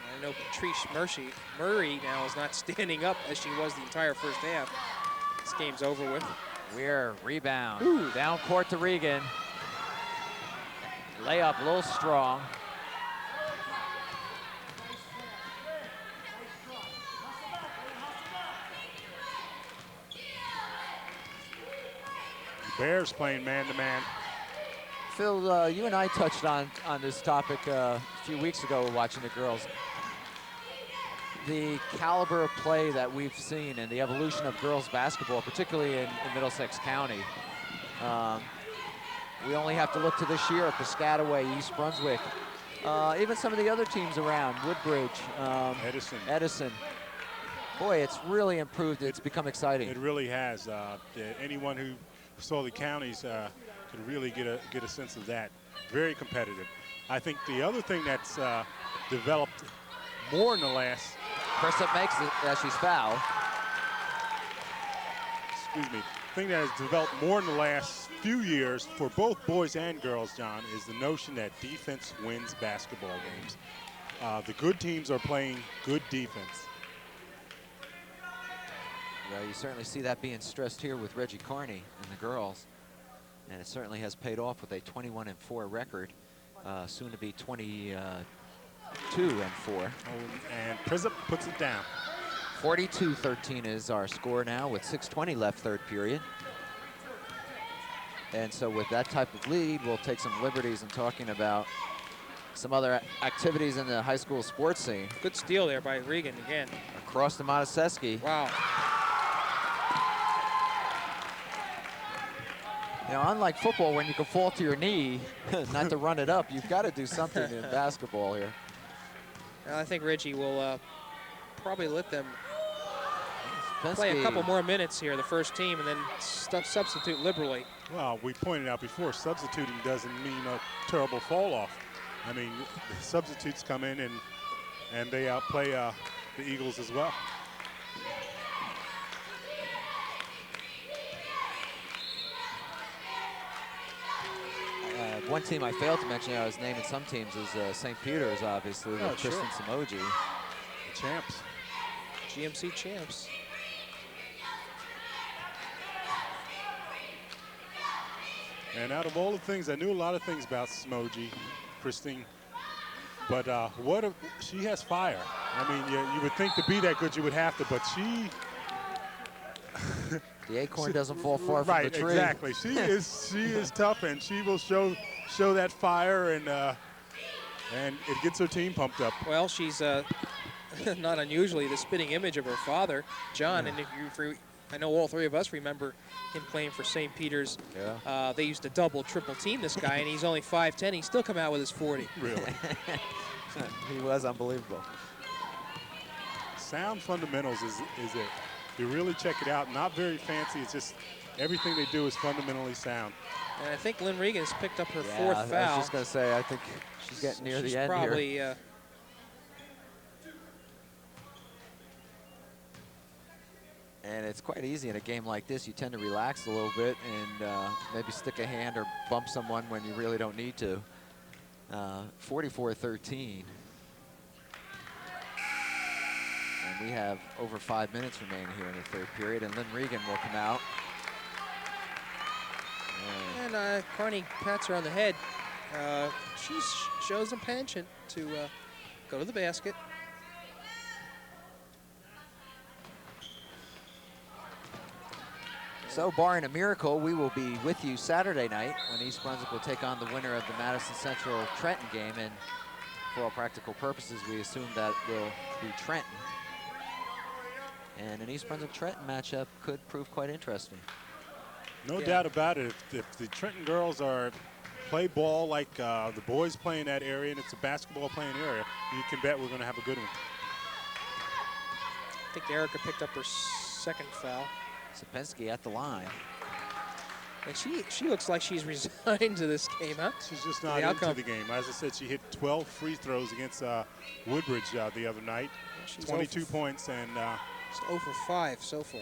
I know Patrice Murray now is not standing up as she was the entire first half. This game's over with. Weir, rebound. Down court to Regan. Layup a little strong. Bears playing man-to-man. Phil, you and I touched on this topic a few weeks ago watching the girls. The caliber of play that we've seen and the evolution of girls basketball, particularly in Middlesex County. We only have to look to this year at Piscataway, East Brunswick, even some of the other teams around, Woodbridge, Edison. Boy, it's really improved. It's become exciting. It really has. Anyone who saw the counties could really get a sense of that. Very competitive. I think the other thing that's developed more in the last. Chrisup makes it as she's fouled. Excuse me. Thing that has developed more in the last few years for both boys and girls, John, is the notion that defense wins basketball games. The good teams are playing good defense. Well, you certainly see that being stressed here with Reggie Carney and the girls. And it certainly has paid off with a 21-4 record, soon to be 22-4. And Prizup puts it down. 42-13 is our score now with 6:20 left third period. And so with that type of lead, we'll take some liberties in talking about some other activities in the high school sports scene. Good steal there by Regan again. Across to Mataseski. Wow. You know, unlike football, when you can fall to your knee, not to run it up, you've got to do something in basketball here. I think Reggie will probably let them Pensky. play a couple more minutes here, the first team, and then substitute liberally. Well, we pointed out before, substituting doesn't mean a terrible fall off. I mean, the substitutes come in and they outplay the Eagles as well. One team I failed to mention, I was naming some teams, is St. Peter's, obviously, with sure. Kristen Samoji. The champs. GMC champs. And out of all the things, I knew a lot of things about Samoji, Christine, but she has fire. I mean, you would think to be that good you would have to, but she. The acorn doesn't fall far from the tree. Right, exactly. She is tough, and she will show that fire, and it gets her team pumped up. Well, she's not unusually the spitting image of her father, John, and I know all three of us remember him playing for St. Peter's. Yeah. They used to double, triple team this guy, and he's only 5'10". He's still come out with his 40. Really. He was unbelievable. Sound fundamentals is it. You really check it out. Not very fancy. It's just everything they do is fundamentally sound. And I think Lynn Regan has picked up her Yeah, fourth I was foul. just going to say, I think she's getting near the end probably, here. And it's quite easy in a game like this. You tend to relax a little bit and maybe stick a hand or bump someone when you really don't need to. 44-13. And we have over 5 minutes remaining here in the third period, and Lynn Regan will come out. And Carney pats her on the head. She shows some penchant to go to the basket. So, barring a miracle, we will be with you Saturday night when East Brunswick will take on the winner of the Madison Central Trenton game. And for all practical purposes, we assume that will be Trenton. And an East Brunswick-Trenton matchup could prove quite interesting. No doubt about it. If the Trenton girls play ball like the boys play in that area, and it's a basketball playing area, you can bet we're going to have a good one. I think Erica picked up her second foul. Sapinski at the line. And she looks like she's resigned to this game, huh? She's just not into the game. As I said, she hit 12 free throws against Woodbridge the other night. She's 22 points and she's 0 for 5 so far.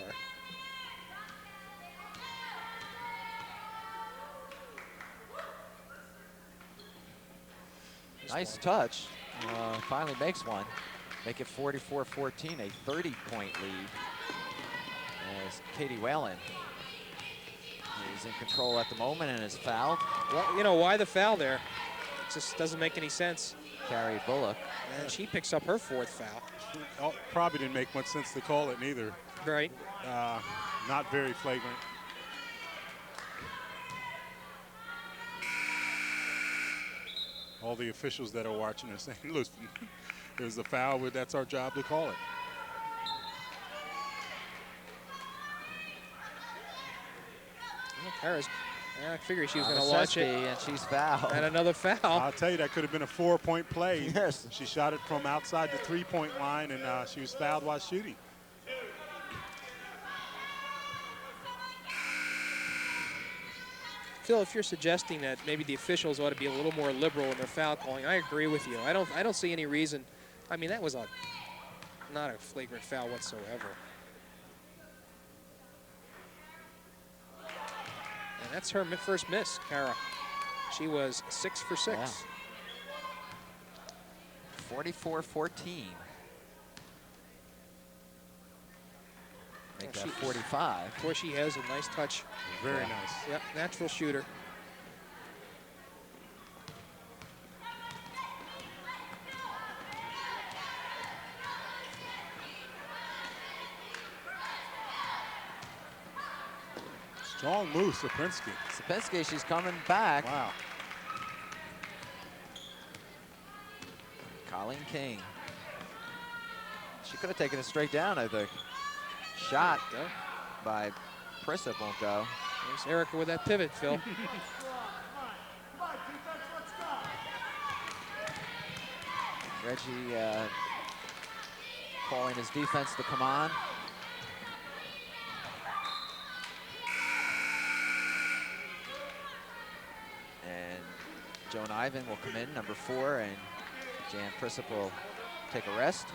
Nice touch. Finally makes one. Make it 44-14, a 30-point lead. As Katie Whalen is in control at the moment and is fouled. Well, you know, why the foul there? It just doesn't make any sense. Carrie Bullock. And she picks up her 4th foul. probably didn't make much sense to call it neither. Right. Not very flagrant. All the officials that are watching are saying, listen, there's a foul, but that's our job to call it. I figured she was going to launch it. And she's fouled. And another foul. I'll tell you, that could have been a 4-point play. Yes. She shot it from outside the 3-point line, and she was fouled while shooting. Phil, if you're suggesting that maybe the officials ought to be a little more liberal in their foul calling, I agree with you. I don't see any reason. I mean, that was not a flagrant foul whatsoever. And that's her first miss, Kara. She was 6 for 6. Yeah. 44-14. Make that 45. Of course, she has a nice touch. Very nice. Yep, natural shooter. Strong move, Sapinski. Sapinski, she's coming back. Wow. Colleen King. She could have taken it straight down, I think. Shot by Prissip won't go. There's Erica with that pivot, Phil. Reggie calling his defense to come on. And Joan Ivan will come in, number 4, and Jan Prissip will take a rest.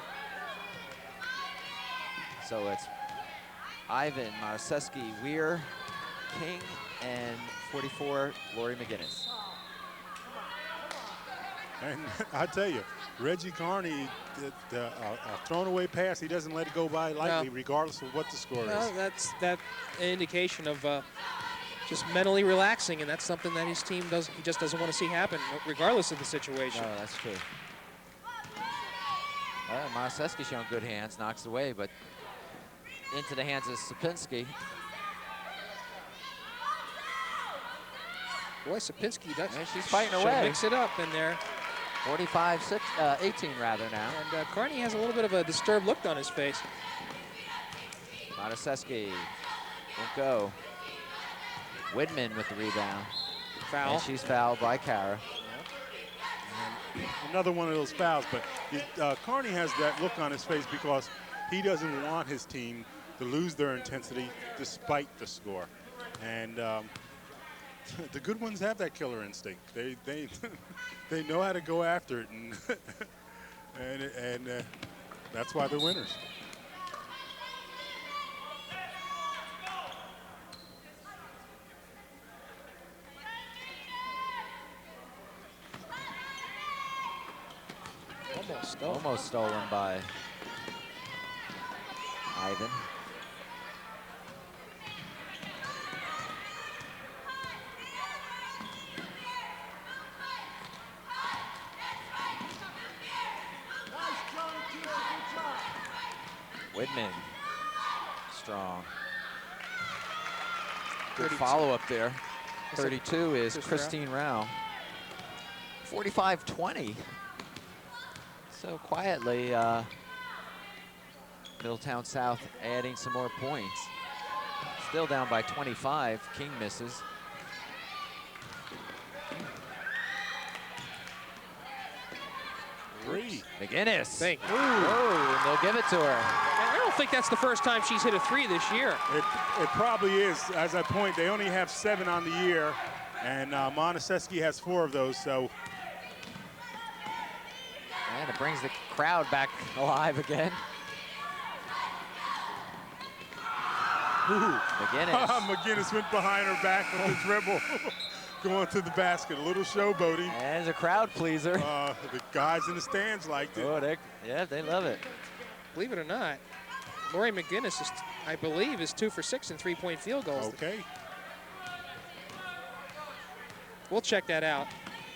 So it's Ivan, Marceski, Weir, King, and 44, Lori McGinnis. And I tell you, Reggie Carney, a thrown away pass, he doesn't let it go by lightly, regardless of what the score is. That's an indication of just mentally relaxing, and that's something that his team does. He just doesn't want to see happen, regardless of the situation. No, that's true. Marceski showing good hands, knocks away, but into the hands of Sapinski. Boy, Sapinski does. Yeah, she's fighting She'll away. Mix it up in there. 18 rather now. And Carney has a little bit of a disturbed look on his face. Marceski won't go. Widman with the rebound. Foul. And she's fouled by Kara. Another one of those fouls, but Carney has that look on his face because he doesn't want his team to lose their intensity despite the score. And the good ones have that killer instinct. They they know how to go after it, and and that's why they're winners. Almost stolen by Ivan. Widman, strong. Good follow up there. 32 is Christine Rao. 45-20. So quietly, Middletown South adding some more points. Still down by 25. King misses. Three. McGinnis. Think. Ooh, and they'll give it to her. I don't think that's the first time she's hit a 3 this year. It probably is. As I point, they only have 7 on the year, and Monaseski has 4 of those. So. And it brings the crowd back alive again. Ooh. McGinnis. McGinnis went behind her back with the dribble. Going to the basket, a little showboating. And a crowd pleaser. The guys in the stands liked it. Oh, yeah, they love it. Believe it or not, Lori McGinnis, is, I believe, is 2 for 6 in 3-point field goals. Okay. We'll check that out.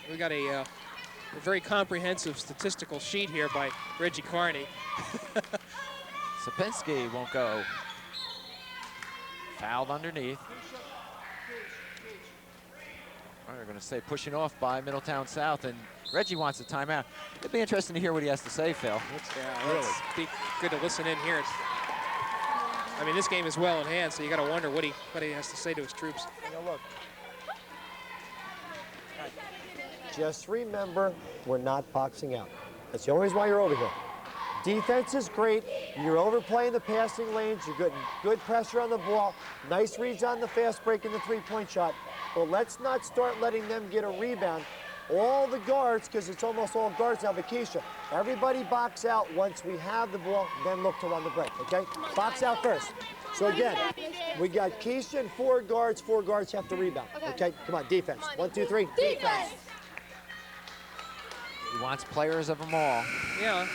We got a very comprehensive statistical sheet here by Reggie Carney. Sapinski won't go. Fouled underneath. We're going to say pushing off by Middletown South, and Reggie wants a timeout. It'd be interesting to hear what he has to say, Phil. It's be good to listen in here. I mean, this game is well in hand, so you got to wonder what he has to say to his troops. Now look. Just remember, we're not boxing out. That's the only reason why you're over here. Defense is great. You're overplaying the passing lanes. You're getting good pressure on the ball. Nice reads on the fast break and the three-point shot. But let's not start letting them get a rebound. All the guards, because it's almost all guards now, Keisha. Everybody box out once we have the ball, then look to run the break, okay? Box out first. So again, we got Keisha and 4 guards have to rebound, okay? Come on, defense. 1, 2, 3. Defense! He wants players of them all. Yeah.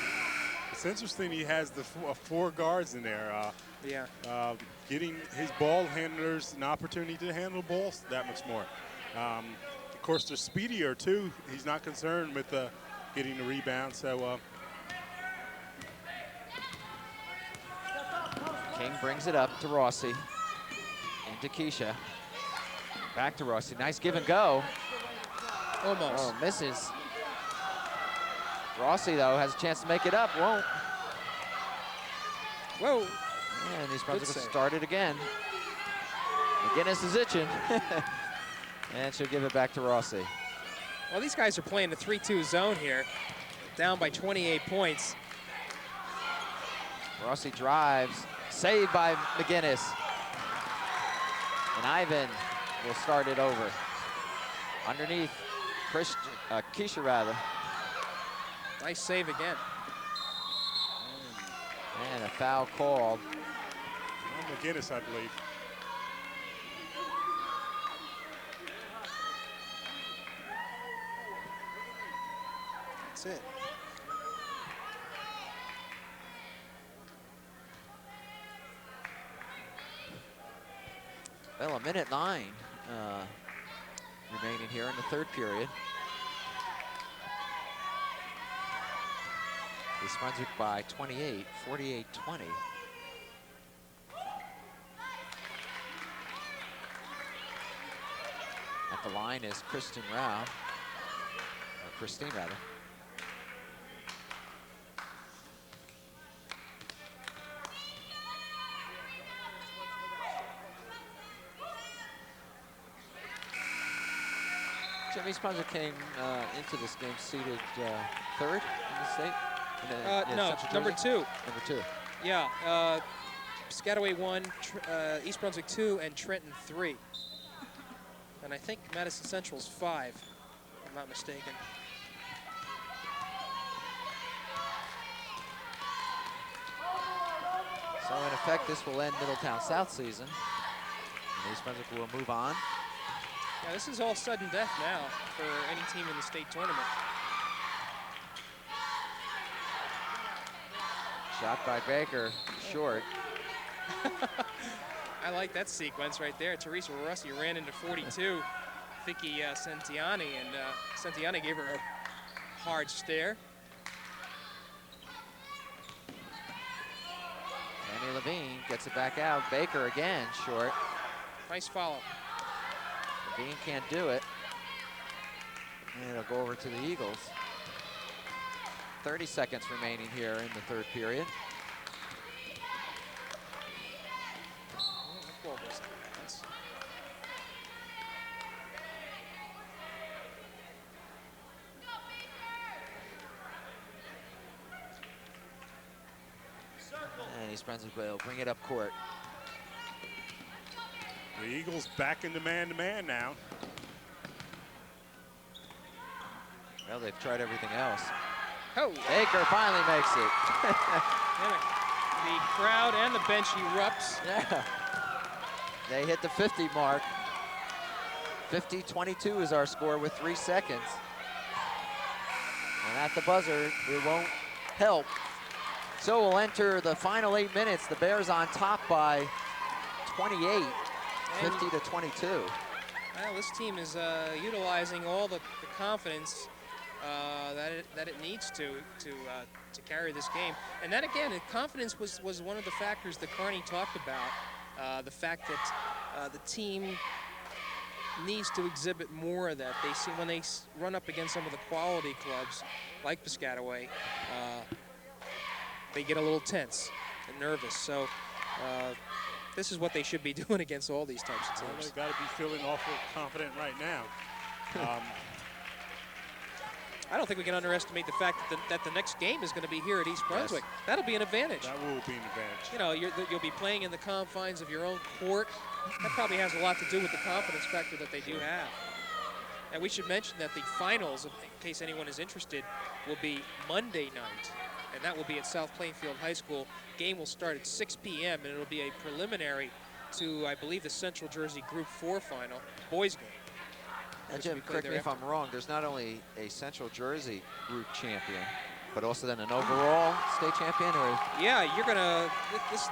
It's interesting he has the 4 guards in there. Yeah. Getting his ball handlers an opportunity to handle balls that much more. Of course, they're speedier too. He's not concerned with getting the rebound. So King brings it up to Rossi. Into Keisha. Back to Rossi. Nice give and go. Almost. Oh, misses. Rossi, though, has a chance to make it up. Won't. Whoa. And East Brunswick save. started again. McGinnis is itching. And she'll give it back to Rossi. Well, these guys are playing the 3-2 zone here, down by 28 points. Rossi drives. Saved by McGinnis. And Ivan will start it over. Underneath Keisha, rather. Nice save again. And a foul called. McGinnis, I believe. That's it. Well, 1:09 remaining here in the third period. East Brunswick by 28, 48-20. At the line is Christine rather. Jim, East Brunswick came into this game seated third in the state. No, number 2. Number 2. Yeah, Piscataway 1, East Brunswick 2, and Trenton 3. And I think Madison Central's 5, if I'm not mistaken. So in effect, this will end Middletown South season. And East Brunswick will move on. Yeah, this is all sudden death now for any team in the state tournament. Shot by Baker, short. I like that sequence right there. Teresa Rossi ran into 42, Vicky Sentiani, and Sentiani gave her a hard stare. Annie Levine gets it back out. Baker again, short. Nice follow. Levine can't do it. And it'll go over to the Eagles. 30 seconds remaining here in the third period. And East Brunswick will bring it up court. The Eagles back into man-to-man now. Well, they've tried everything else. Oh, Baker finally makes it. the crowd and the bench erupts. Yeah. They hit the 50 mark. 50-22 is our score with 3 seconds. And at the buzzer, it won't help. So we'll enter the final 8 minutes. The Bears on top by 28, 50-22. Well, this team is utilizing all the confidence that it needs to carry this game. And that, again, confidence was one of the factors that Carney talked about. The fact that the team needs to exhibit more of that. They see when they run up against some of the quality clubs like Piscataway, they get a little tense and nervous. So this is what they should be doing against all these types of Well, teams. they've got to be feeling awful confident right now. I don't think we can underestimate the fact that the next game is going to be here at East Brunswick. Yes. That'll be an advantage. That will be an advantage. You know, you'll be playing in the confines of your own court. That probably has a lot to do with the confidence factor that they do have. And we should mention that the finals, in case anyone is interested, will be Monday night, and that will be at South Plainfield High School. Game will start at 6 p.m., and it'll be a preliminary to, I believe, the Central Jersey Group 4 final, boys game. And Jim, correct me if I'm wrong, there's not only a Central Jersey group champion, but also then an overall state champion, or? Yeah, you're gonna,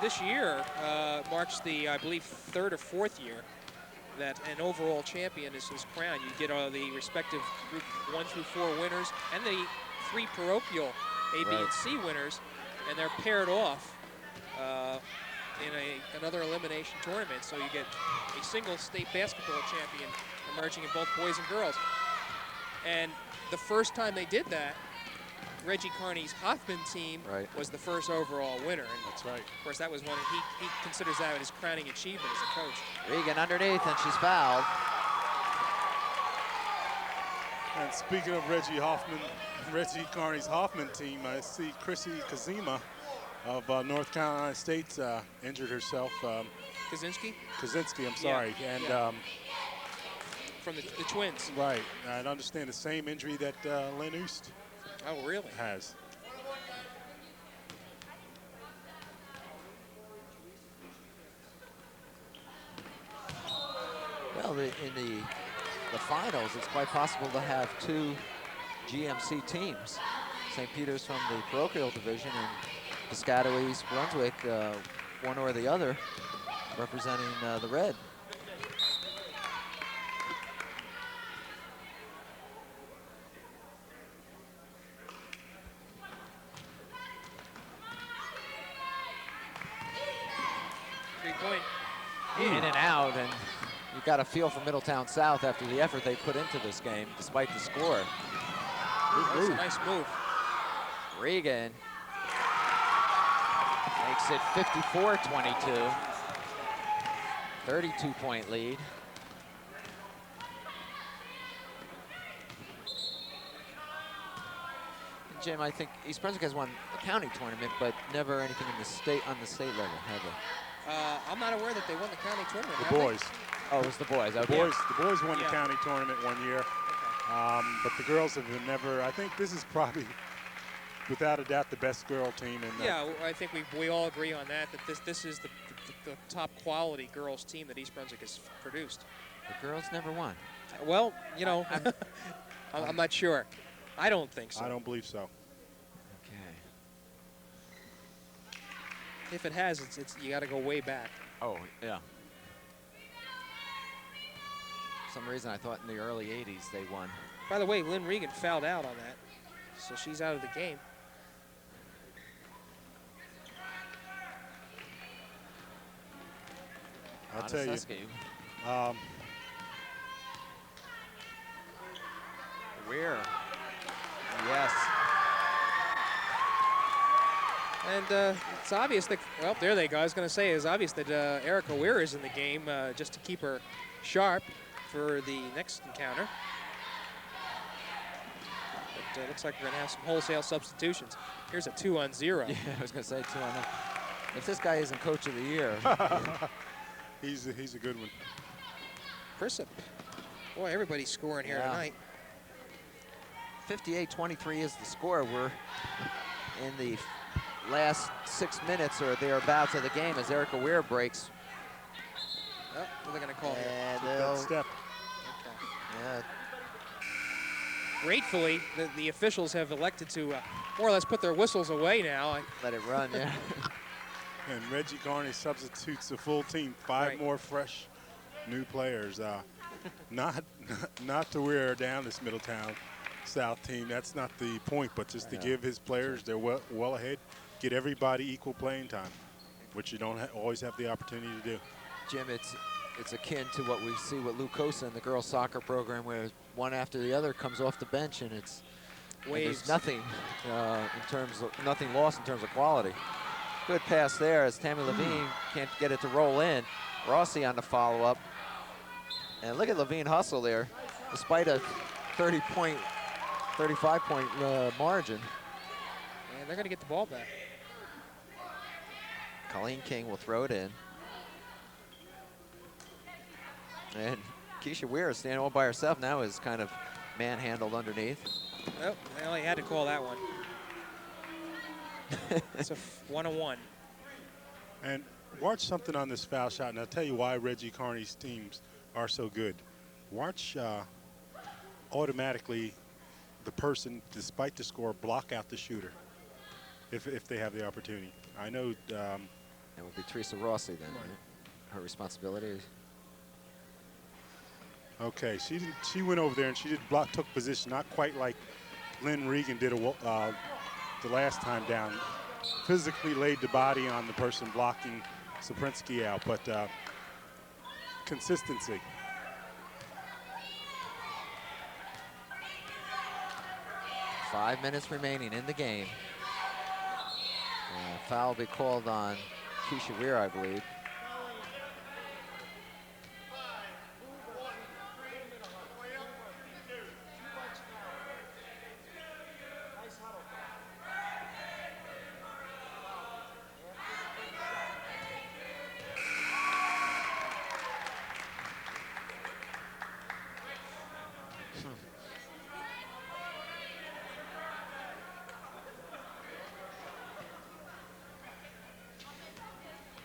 this year marks the, I believe, 3rd or 4th year that an overall champion is crowned. You get the respective group 1 through 4 winners and the 3 parochial A, B, and C winners, and they're paired off in another elimination tournament. So you get a single state basketball champion emerging in both boys and girls. And the first time they did that, Reggie Carney's Hoffman team was the first overall winner. And That's right. of course, that was one, he considers that his crowning achievement as a coach. Regan underneath, and she's fouled. And speaking of Reggie Carney's Hoffman team, I see Chrissy Kazima of North Carolina State injured herself. Kaczynski? Kaczynski, I'm sorry. And from the Twins. right, I understand the same injury that Lynn Oost really? has. Well, in the finals, it's quite possible to have 2 GMC teams. St. Peter's from the parochial division and Piscataway, East Brunswick, one or the other, representing the red. Three-point. In and out, and you got a feel for Middletown South after the effort they put into this game, despite the score. That's a nice move. Regan makes it 54-22. 32-point lead. Jim, I think East Brunswick has won a county tournament, but never anything in the state on the state level, have they? I'm not aware that they won the county tournament. The have they? boys. Oh, it was the boys. Okay. The boys won the Yeah. county tournament one year, but the girls have never. I think this is probably, without a doubt, the best girl team in the. Yeah, I think we all agree on that. That this is the top quality girls team that East Brunswick has produced. The girls never won. Well, you know, I'm not sure. I don't think so. I don't believe so. Okay. If it has, it's you got to go way back. Oh, yeah. For some reason I thought in the early 80s they won. By the way, Lynn Regan fouled out on that, so she's out of the game. I'll tell you. Weir. Yes. And it's obvious that, well, there they go. I was going to say, it's obvious that Erica Weir is in the game just to keep her sharp for the next encounter. But looks like we're going to have some wholesale substitutions. Here's a 2-on-0. Yeah, I was going to say 2-on-0. If this guy isn't Coach of the Year. He's a good one. Chrisip. Boy, everybody's scoring here tonight. 58-23 is the score. We're in the last 6 minutes or thereabouts of the game as Erica Weir breaks. Oh, what are they going to call here? And That step. yeah, Gratefully, the officials have elected to more or less put their whistles away now. let it run, yeah. And Reggie Carney substitutes the full team. Five more fresh new players. Not to wear down this Middletown South team. That's not the point, but just to give his players, they're well ahead, get everybody equal playing time, which you don't always have the opportunity to do. Jim, it's akin to what we see with Lucosa in the girls soccer program, where one after the other comes off the bench, and it's there's nothing nothing lost in terms of quality. Good pass there as Tammy Levine can't get it to roll in. Rossi on the follow-up. And look at Levine hustle there, despite a 35-point margin. And they're going to get the ball back. Colleen King will throw it in. And Keisha Weir is standing all by herself now, is kind of manhandled underneath. Oh, well, he had to call that one. It's a 1-on-1. And watch something on this foul shot, and I'll tell you why Reggie Carney's teams are so good. Watch automatically the person, despite the score, block out the shooter if they have the opportunity. I know. That would be Teresa Rossi then, right? Her responsibility. Okay, she went over there and she took position, not quite like Lynn Regan did the last time down. Physically laid the body on the person blocking Saprinsky out, but consistency. Five minutes remaining in the game. Foul will be called on Keisha Weir, I believe.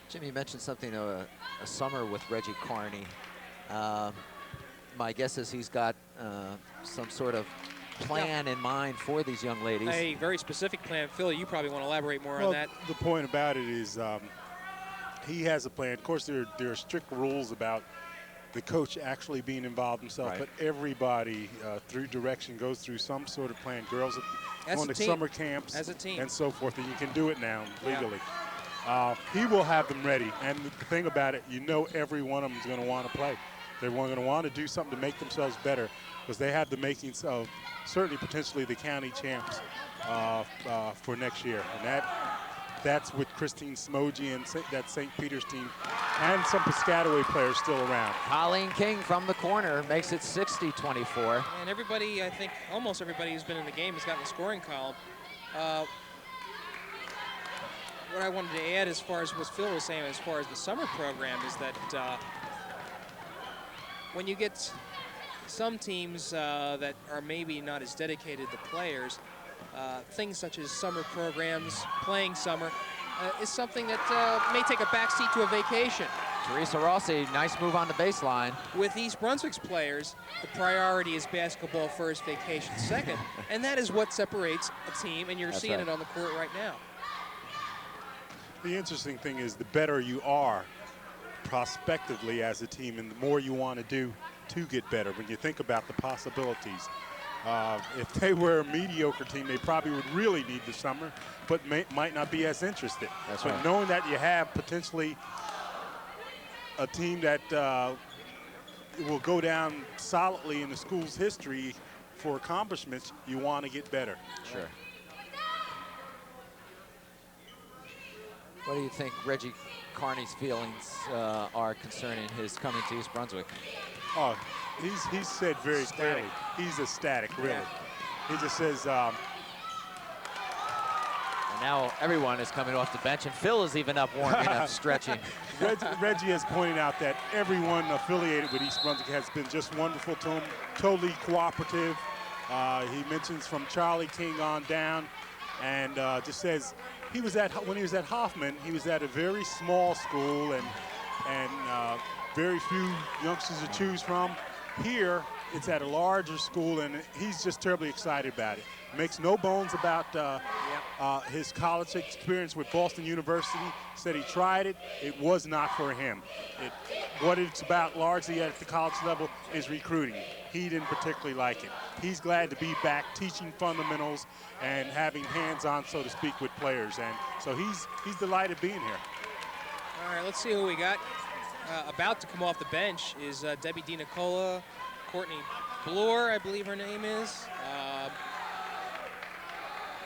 Jim, you mentioned something, a summer with Reggie Carney. My guess is he's got some sort of plan in mind for these young ladies. A very specific plan. Phil, you probably want to elaborate more on that. The point about it is he has a plan. Of course, there are strict rules about the coach actually being involved himself, but everybody through direction goes through some sort of plan. Girls are going to summer camps and so forth, and you can do it now legally. He will have them ready, and the thing about it, you know every one of them is going to want to play. They're going to want to do something to make themselves better because they have the makings of certainly potentially the county champs for next year. And that's with Christine Smoji and that St. Peter's team and some Piscataway players still around. Colleen King from the corner makes it 60-24. And everybody, I think almost everybody who's been in the game has gotten the scoring column. What I wanted to add as far as what Phil was saying as far as the summer program is that when you get some teams that are maybe not as dedicated to players, things such as summer programs, playing summer, is something that may take a backseat to a vacation. Teresa Rossi, nice move on the baseline. With East Brunswick's players, the priority is basketball first, vacation second, and that is what separates a team, and you're seeing it on the court right now. The interesting thing is the better you are prospectively as a team and the more you want to do to get better. When you think about the possibilities, if they were a mediocre team, they probably would really need the summer, but might not be as interested. But knowing that you have potentially a team that will go down solidly in the school's history for accomplishments, you want to get better. Sure. What do you think Reggie Carney's feelings are concerning his coming to East Brunswick? Oh, he's said very clearly. He's ecstatic, really. He just says, And now everyone is coming off the bench, and Phil is even up warming up, stretching. Reggie has pointed out that everyone affiliated with East Brunswick has been just wonderful to him, totally cooperative. He mentions from Charlie King on down, and just says when he was at Hoffman, he was at a very small school and very few youngsters to choose from. Here, it's at a larger school, and he's just terribly excited about it. Makes no bones about his college experience with Boston University. Said he tried it. It was not for him. What it's about largely at the college level is recruiting. He didn't particularly like it. He's glad to be back teaching fundamentals and having hands-on, so to speak, with players. And so he's delighted being here. All right, let's see who we got. About to come off the bench is Debbie DiNicola, Courtney Bloor, I believe her name is.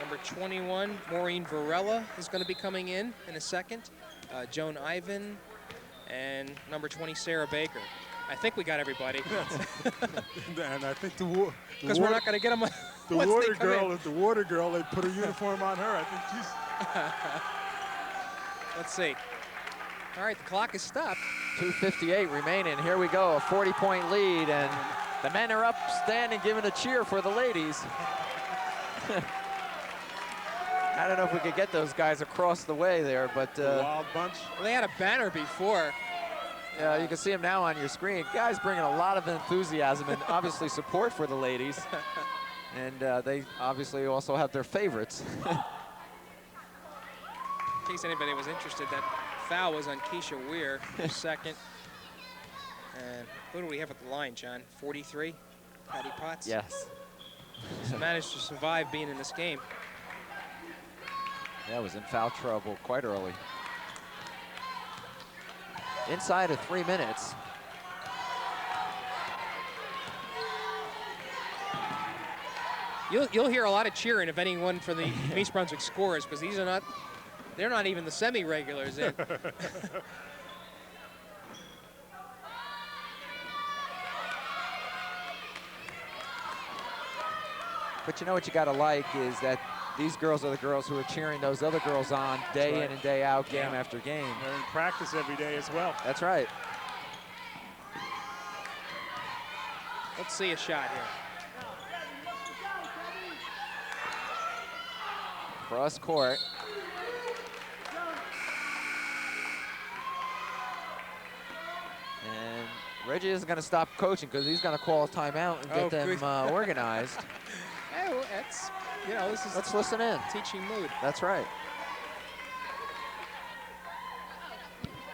Number 21, Maureen Varela is going to be coming in a second. Joan Ivan, and number 20, Sarah Baker. I think we got everybody. And I think because we're not going to get them. The water girl, they put a uniform on her. I think she's. Let's see. All right, the clock is stopped. 2:58 remaining. Here we go, a 40-point lead, and the men are up standing giving a cheer for the ladies. I don't know if we could get those guys across the way there, but Wild bunch. Well, they had a banner before. yeah, you can see them now on your screen. Guys bringing a lot of enthusiasm and obviously support for the ladies. And they obviously also have their favorites. In case anybody was interested, that foul was on Keisha Weir, second. And who do we have at the line, John? 43, Patty Potts? Yes. She's managed to survive being in this game. Yeah, was in foul trouble quite early. Inside of 3 minutes. You'll hear a lot of cheering if anyone for the East Brunswick scores, because they're not even the semi-regulars in. But you know what you gotta like is that these girls are the girls who are cheering those other girls on day in and day out, game after game. They're in practice every day as well. That's right. Let's see a shot here. Cross court. And Reggie isn't going to stop coaching because he's going to call a timeout and get them organized. Hey, well, that's, you know, this is Let's listen in. teaching mood. That's right.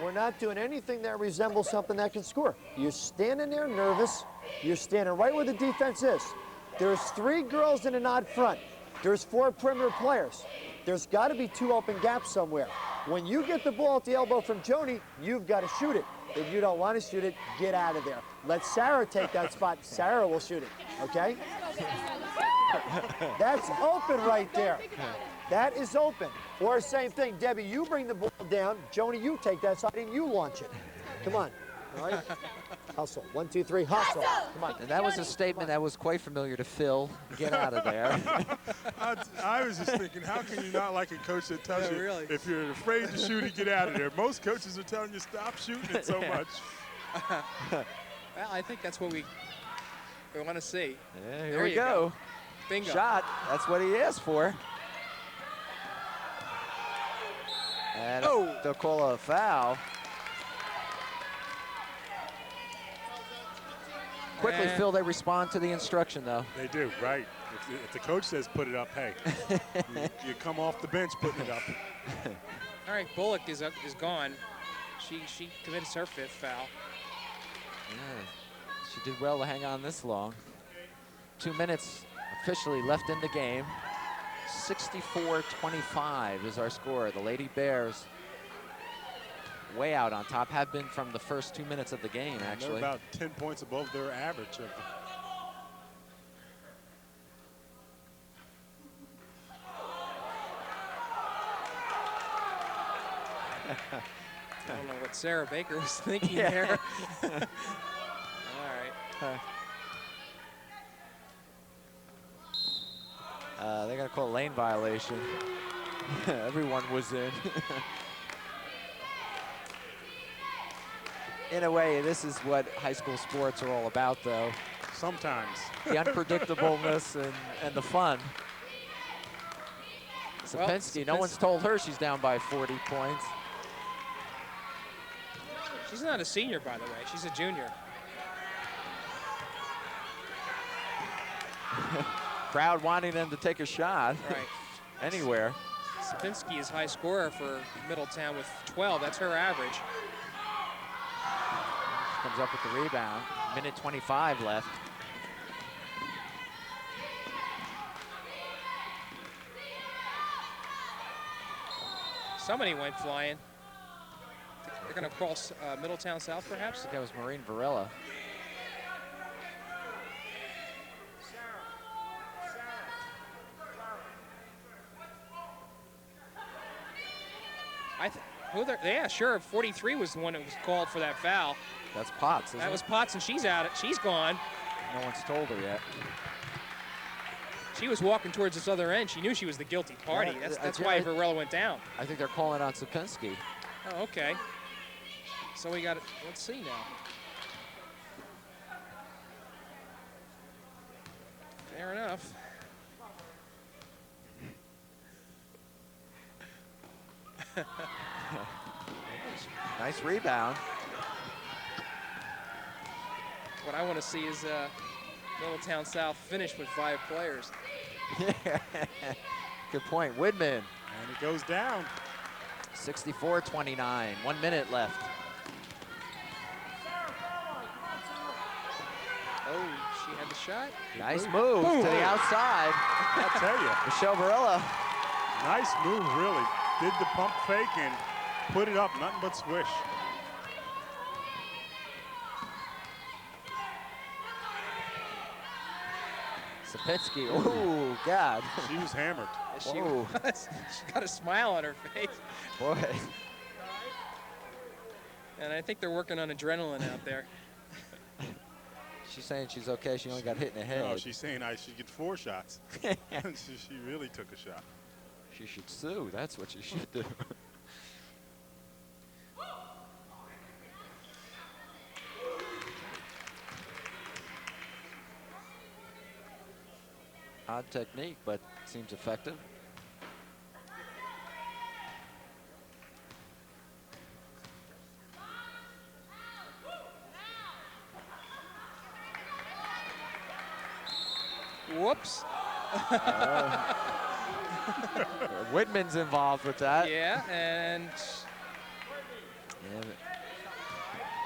We're not doing anything that resembles something that can score. You're standing there nervous. You're standing right where the defense is. There's 3 girls in an odd front. There's 4 perimeter players. There's got to be 2 open gaps somewhere. When you get the ball at the elbow from Joni, you've got to shoot it. If you don't want to shoot it, get out of there. Let Sarah take that spot. Sarah will shoot it, okay? That's open right there. That is open. Or same thing, Debbie, you bring the ball down. Joni, you take that side and you launch it. Come on, all right? Hustle, 1, 2, 3, hustle. Come on. And that was a statement that was quite familiar to Phil. Get out of there. I was just thinking, how can you not like a coach that tells you really. if you're afraid to shoot it, get out of there? Most coaches are telling you stop shooting it so much. Well, I think that's what we want to see. Yeah, here There we you go. Bingo. Shot. That's what he asked for. And they'll call a foul. Quickly, And Phil, they respond to the instruction, though. They do, right. If the coach says put it up, hey, you come off the bench putting it up. All right, Bullock is gone. She committed her 5th foul. Yeah, she did well to hang on this long. 2 minutes officially left in the game. 64-25 is our score. The Lady Bears way out on top, have been from the first 2 minutes of the game, actually. They're about 10 points above their average. I don't know what Sarah Baker was thinking there. All right. They're going to call a lane violation. Everyone was in. In a way, this is what high school sports are all about, though. Sometimes. The unpredictableness and the fun. Well, Sapinski, no one's told her she's down by 40 points. She's not a senior, by the way. She's a junior. Crowd wanting them to take a shot. Right. Anywhere. Sapinski is high scorer for Middletown with 12. That's her average. Comes up with the rebound. Minute 25 left. Somebody went flying. They're going to cross Middletown South, I perhaps? think that was Maureen Varela. Yeah, sure. 43 was the one that was called for that foul. That's Potts, isn't That it? was Potts, and she's out. She's gone. No one's told her yet. She was walking towards this other end. She knew she was the guilty party. Yeah, That's yeah, why Varela went down. I think they're calling on Sapinski. Oh, okay. So we got it. Let's see now. Fair enough. Nice rebound. What I want to see is Middletown South finish with 5 players. Good point. Widman. And it goes down. 64-29. 1 minute left. Oh, she had the shot. Nice move Boom. to the outside. I tell you, Michelle Varela. nice move, really. Did the pump fake and put it up, nothing but swish. Sapinski. Oh, God. She was hammered. She Whoa. was. She got a smile on her face. Boy. And I think they're working on adrenaline out there. She's saying she's okay. She only got hit in the head. No, she's saying I should get 4 shots. She really took a shot. She should sue. That's what she should do. Odd technique, but seems effective. Whoops. Whitman's involved with that. Yeah, and Yeah, but-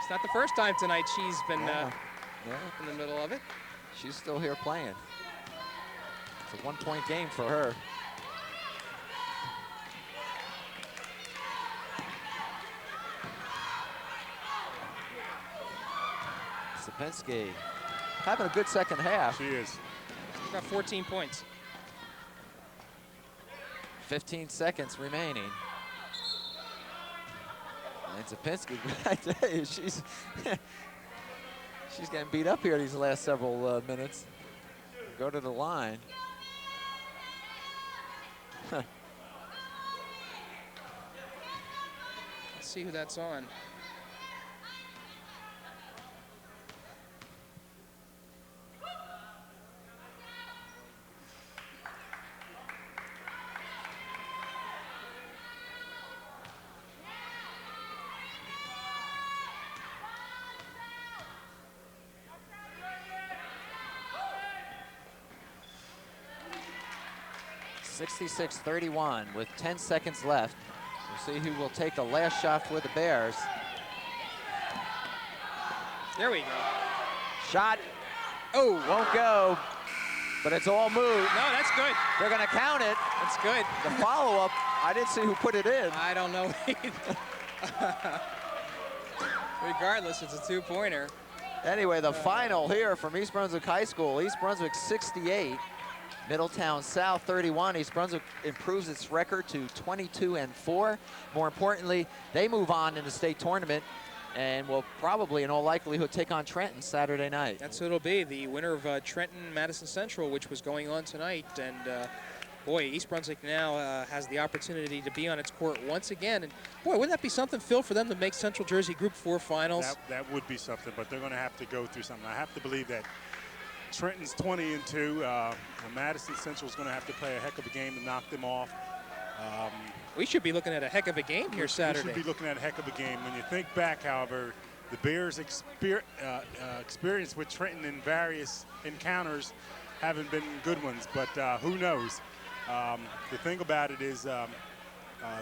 it's not the first time tonight she's been yeah. in the middle of it. She's still here playing. It's a 1-point game for her. Sapinski having a good second half. She is. She's got 14 points. 15 seconds remaining. And Sapinski, I tell you, she's getting beat up here these last several minutes. Go to the line. Let's see who that's on. (66-31) with 10 seconds left. We'll see who will take the last shot for the Bears. There we go. Shot. Oh, won't go. But it's all moved. No, that's good. They're going to count it. That's good. The follow-up, I didn't see who put it in. I don't know either. Regardless, it's a 2-pointer. Anyway, the final here from East Brunswick High School. East Brunswick 68, Middletown South 31. East Brunswick improves its record to 22-4. More importantly, they move on in the state tournament and will probably, in all likelihood, take on Trenton Saturday night. That's who it'll be, the winner of Trenton Madison Central, which was going on tonight. And boy, East Brunswick now has the opportunity to be on its court once again. And boy, wouldn't that be something, Phil, for them to make Central Jersey Group 4 finals? That would be something, but they're going to have to go through something. I have to believe that Trenton's 20-2. Madison Central's going to have to play a heck of a game to knock them off. We should be looking at a heck of a game here Saturday. We should be looking at a heck of a game. When you think back, however, the Bears' experience with Trenton in various encounters haven't been good ones, but who knows? The thing about it is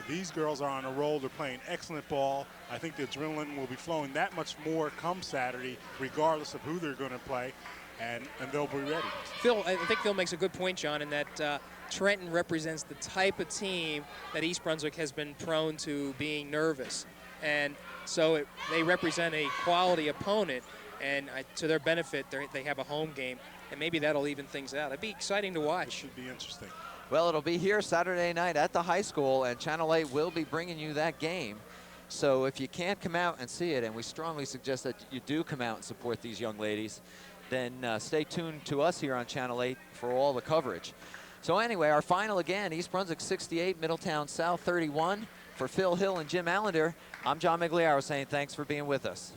these girls are on a roll. They're playing excellent ball. I think the adrenaline will be flowing that much more come Saturday, regardless of who they're going to play, and they'll be ready. Phil, I think Phil makes a good point, John, in that Trenton represents the type of team that East Brunswick has been prone to being nervous. And so they represent a quality opponent, and to their benefit, they have a home game, and maybe that'll even things out. It'd be exciting to watch. It should be interesting. Well, it'll be here Saturday night at the high school, and Channel 8 will be bringing you that game. So if you can't come out and see it, and we strongly suggest that you do come out and support these young ladies, then stay tuned to us here on Channel 8 for all the coverage. So anyway, our final again, East Brunswick 68, Middletown South 31. For Phil Hill and Jim Allinder, I'm John Meggiolaro saying thanks for being with us.